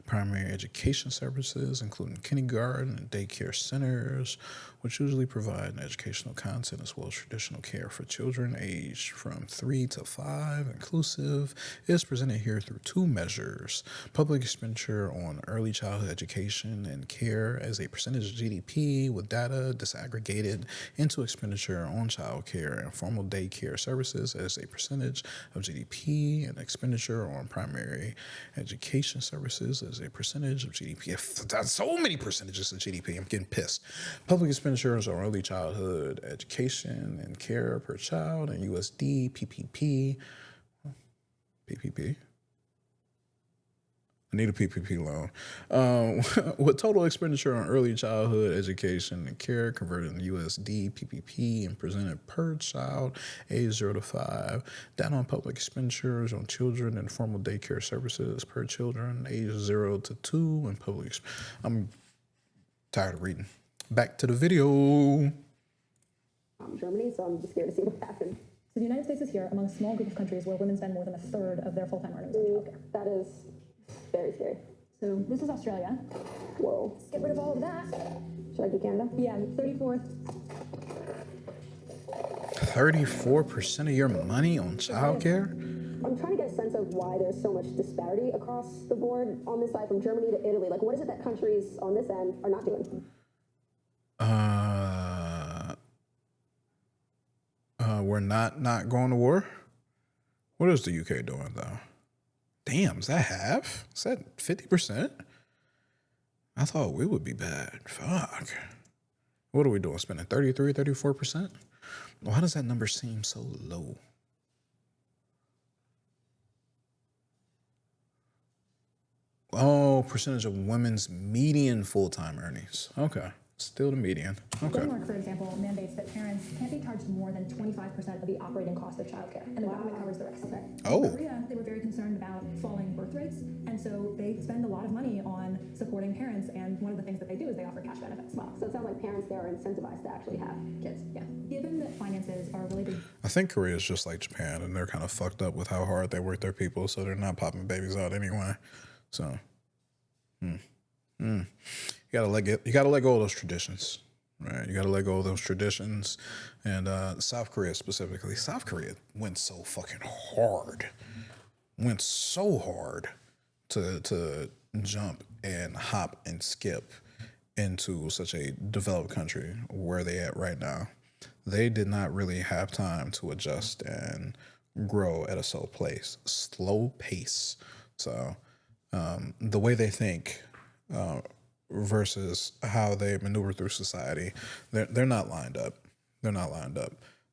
Speaker 1: primary education services, including kindergarten and daycare centers, which usually provide educational content as well as traditional care for children aged from 3 to 5, inclusive, is presented here through two measures: public expenditure on early childhood education and care as a percentage of GDP, with data disaggregated into expenditure on child care and formal daycare services as a percentage of GDP, and expenditure on primary education services as a percentage of GDP. That's so many percentages of GDP, I'm getting pissed. Public expenditures on early childhood education and care per child and USD, PPP. I need a PPP loan. With total expenditure on early childhood education and care converted in USD, PPP, and presented per child age 0 to 5. Data on public expenditures on children and formal daycare services per children age 0 to 2 and public. I'm tired of reading. Back to the video.
Speaker 6: Germany, so I'm just scared to see what happens.
Speaker 2: So the United States is here among a small group of countries where women spend more than a third of their full-time earnings on childcare.
Speaker 6: That is very scary.
Speaker 2: So this is Australia.
Speaker 6: Whoa.
Speaker 2: Let's get rid of all of that.
Speaker 6: Should I do Canada?
Speaker 2: Yeah, 34th.
Speaker 1: 34% of your money on childcare?
Speaker 6: I'm trying to get a sense of why there's so much disparity across the board on this side, from Germany to Italy. Like, what is it that countries on this end are not doing?
Speaker 1: We're not going to war? What is the UK doing, though? Damn, is that half? Is that 50%? I thought we would be bad. Fuck. What are we doing? Spending 33, 34%? Why does that number seem so low? Oh, percentage of women's median full-time earnings. Okay. Still the median. Okay.
Speaker 2: Denmark, for example, mandates that parents can't be charged more than 25% of the operating cost of childcare, and the government covers the rest.
Speaker 1: Oh.
Speaker 2: In Korea, they were very concerned about falling birth rates, and so they spend a lot of money on supporting parents, and one of the things that they do is they offer cash benefits.
Speaker 6: Wow. So it sounds like parents there are incentivized to actually have kids.
Speaker 2: Yeah. Given that finances are really big.
Speaker 1: I think Korea is just like Japan, and they're kind of fucked up with how hard they work their people, so they're not popping babies out anyway. So, you gotta let go of those traditions, right? You gotta let go of those traditions. And South Korea specifically, South Korea went so fucking hard, to jump and hop and skip into such a developed country where they at right now. They did not really have time to adjust and grow at a slow pace. So the way they think versus how they maneuver through society, they're not lined up.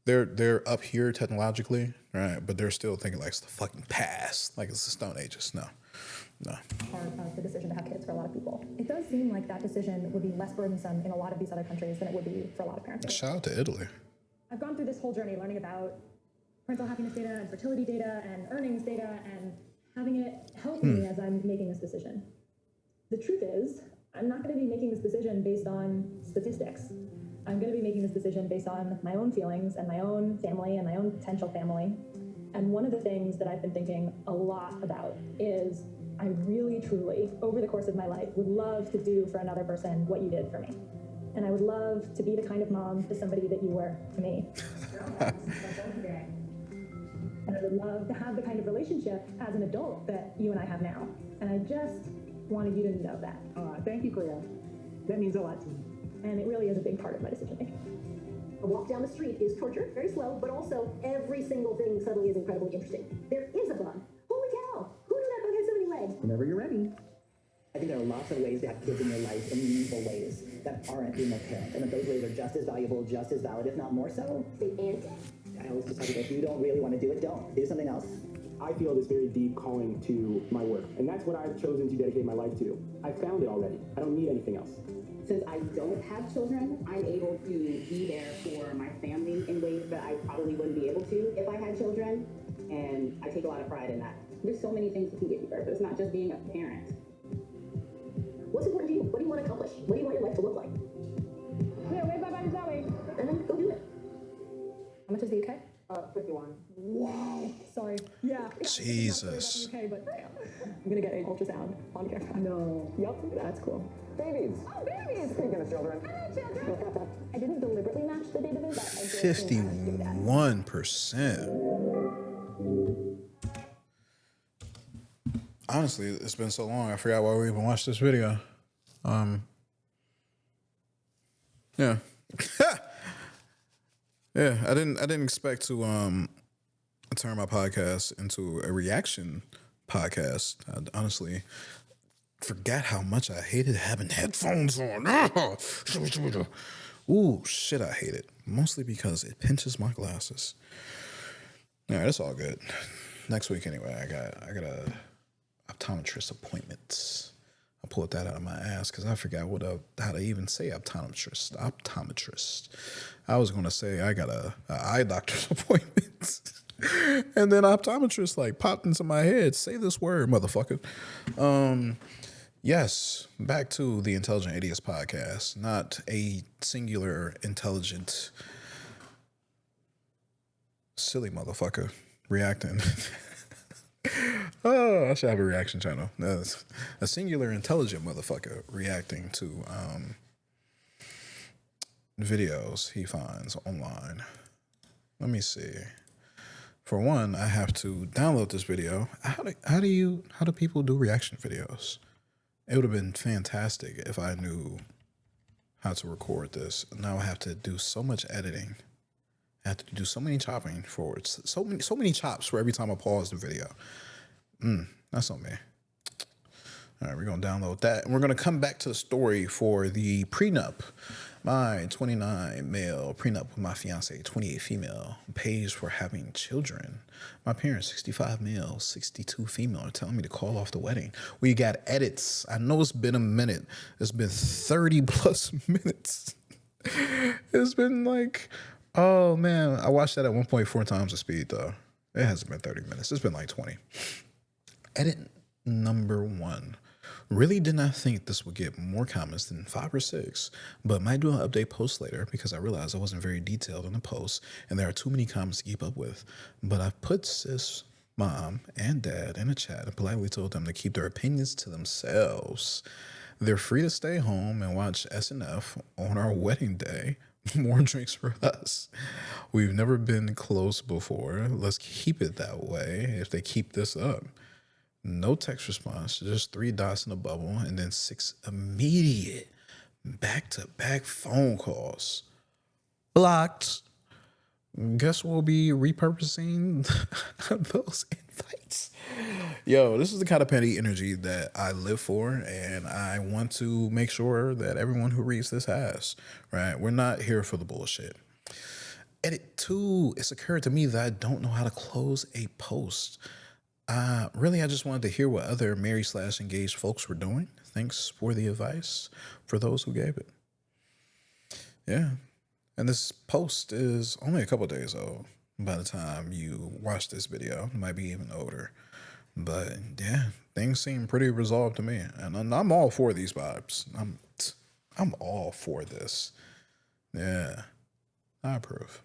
Speaker 1: They're up here technologically, right? But they're still thinking like it's the fucking past, like it's the Stone Ages. No, No.
Speaker 2: part of the decision to have kids for a lot of people. It does seem like that decision would be less burdensome in a lot of these other countries than it would be for a lot of parents.
Speaker 1: Shout out to Italy.
Speaker 2: I've gone through this whole journey learning about parental happiness data and fertility data and earnings data and having it help me as I'm making this decision. The truth is, I'm not going to be making this decision based on statistics. I'm going to be making this decision based on my own feelings and my own family and my own potential family. And one of the things that I've been thinking a lot about is I really, truly, over the course of my life, would love to do for another person what you did for me. And I would love to be the kind of mom to somebody that you were to me. And I would love to have the kind of relationship as an adult that you and I have now. And I just wanted you to know that.
Speaker 3: Thank you, Claire. That means a lot to me.
Speaker 2: And it really is a big part of my decision making.
Speaker 6: A walk down the street is torture, very slow, but also every single thing suddenly is incredibly interesting. There is a bug. Holy cow! Who knew that bug had so many legs?
Speaker 7: Whenever you're ready. I think there are lots of ways to have kids in your life in meaningful ways that aren't being a parent, and that those ways are just as valuable, just as valid, if not more so.
Speaker 6: And
Speaker 7: I always just tell people, if you don't really want to do it, don't. Do something else.
Speaker 14: I feel this very deep calling to my work, and that's what I've chosen to dedicate my life to. I found it already. I don't need anything else.
Speaker 4: Since I don't have children, I'm able to be there for my family in ways that I probably wouldn't be able to if I had children, and I take a lot of pride in that. There's so many things that can get you there, but it's not just being a parent.
Speaker 6: what's important to you? What do you want to accomplish? What do you want your life to look like?
Speaker 2: Yeah, wait, bye, Zoe.
Speaker 6: And then go do it.
Speaker 2: How much is the UK?
Speaker 3: 51.
Speaker 2: Wow. Sorry. Yeah.
Speaker 1: Jesus.
Speaker 2: Okay, but I'm gonna get an ultrasound on camera.
Speaker 3: No.
Speaker 2: Yup, that's cool.
Speaker 5: Babies.
Speaker 2: Oh, babies!
Speaker 5: Speaking of children.
Speaker 2: Hello, children. I didn't deliberately match the date of it, but I did.
Speaker 1: 51%. Honestly, it's been so long. I forgot why we even watched this video. Yeah. Yeah, I didn't expect to turn my podcast into a reaction podcast. I honestly forgot how much I hated having headphones on. Ooh, shit, I hate it. Mostly because it pinches my glasses. All right, it's all good. Next week anyway, I got a optometrist appointment. I pulled that out of my ass because I forgot how to even say optometrist. Optometrist. I was going to say I got a eye doctor's appointment. And then optometrist like popped into my head. Say this word, motherfucker. Yes, back to the Intelligent Idiots podcast. Not a singular, intelligent, silly motherfucker reacting. Oh, I should have a reaction channel. That's a singular, intelligent motherfucker reacting to videos he finds online. Let me see. For one, I have to download this video. How do people do reaction videos? It would have been fantastic if I knew how to record this. Now I have to do so much editing. I have to do so many chopping forwards. So many chops for every time I pause the video. That's on me. All right, we're going to download that. And we're going to come back to the story for the prenup. My 29 male prenup with my fiance, 28 female, pays for having children. My parents, 65 male, 62 female, are telling me to call off the wedding. We got edits. I know it's been a minute. It's been 30 plus minutes. It's been like, oh man, I watched that at 1.4 times the speed though. It hasn't been 30 minutes. It's been like 20. Edit number 1. Really did not think this would get more comments than 5 or 6, but might do an update post later because I realized I wasn't very detailed in the post and there are too many comments to keep up with. But I put sis, mom, and dad in a chat and politely told them to keep their opinions to themselves. They're free to stay home and watch SNF on our wedding day. More drinks for us. We've never been close before. Let's keep it that way if they keep this up. No text response, just 3 dots in a bubble, and then 6 immediate back-to-back phone calls. Blocked. Guess we'll be repurposing those invites. Yo, this is the kind of petty energy that I live for, and I want to make sure that everyone who reads this has, right? We're not here for the bullshit. Edit 2, it's occurred to me that I don't know how to close a post. Really, I just wanted to hear what other married/engaged folks were doing. Thanks for the advice for those who gave it. Yeah. And this post is only a couple days old by the time you watch this video. It might be even older. But yeah, things seem pretty resolved to me. And I'm all for these vibes. I'm all for this. Yeah, I approve.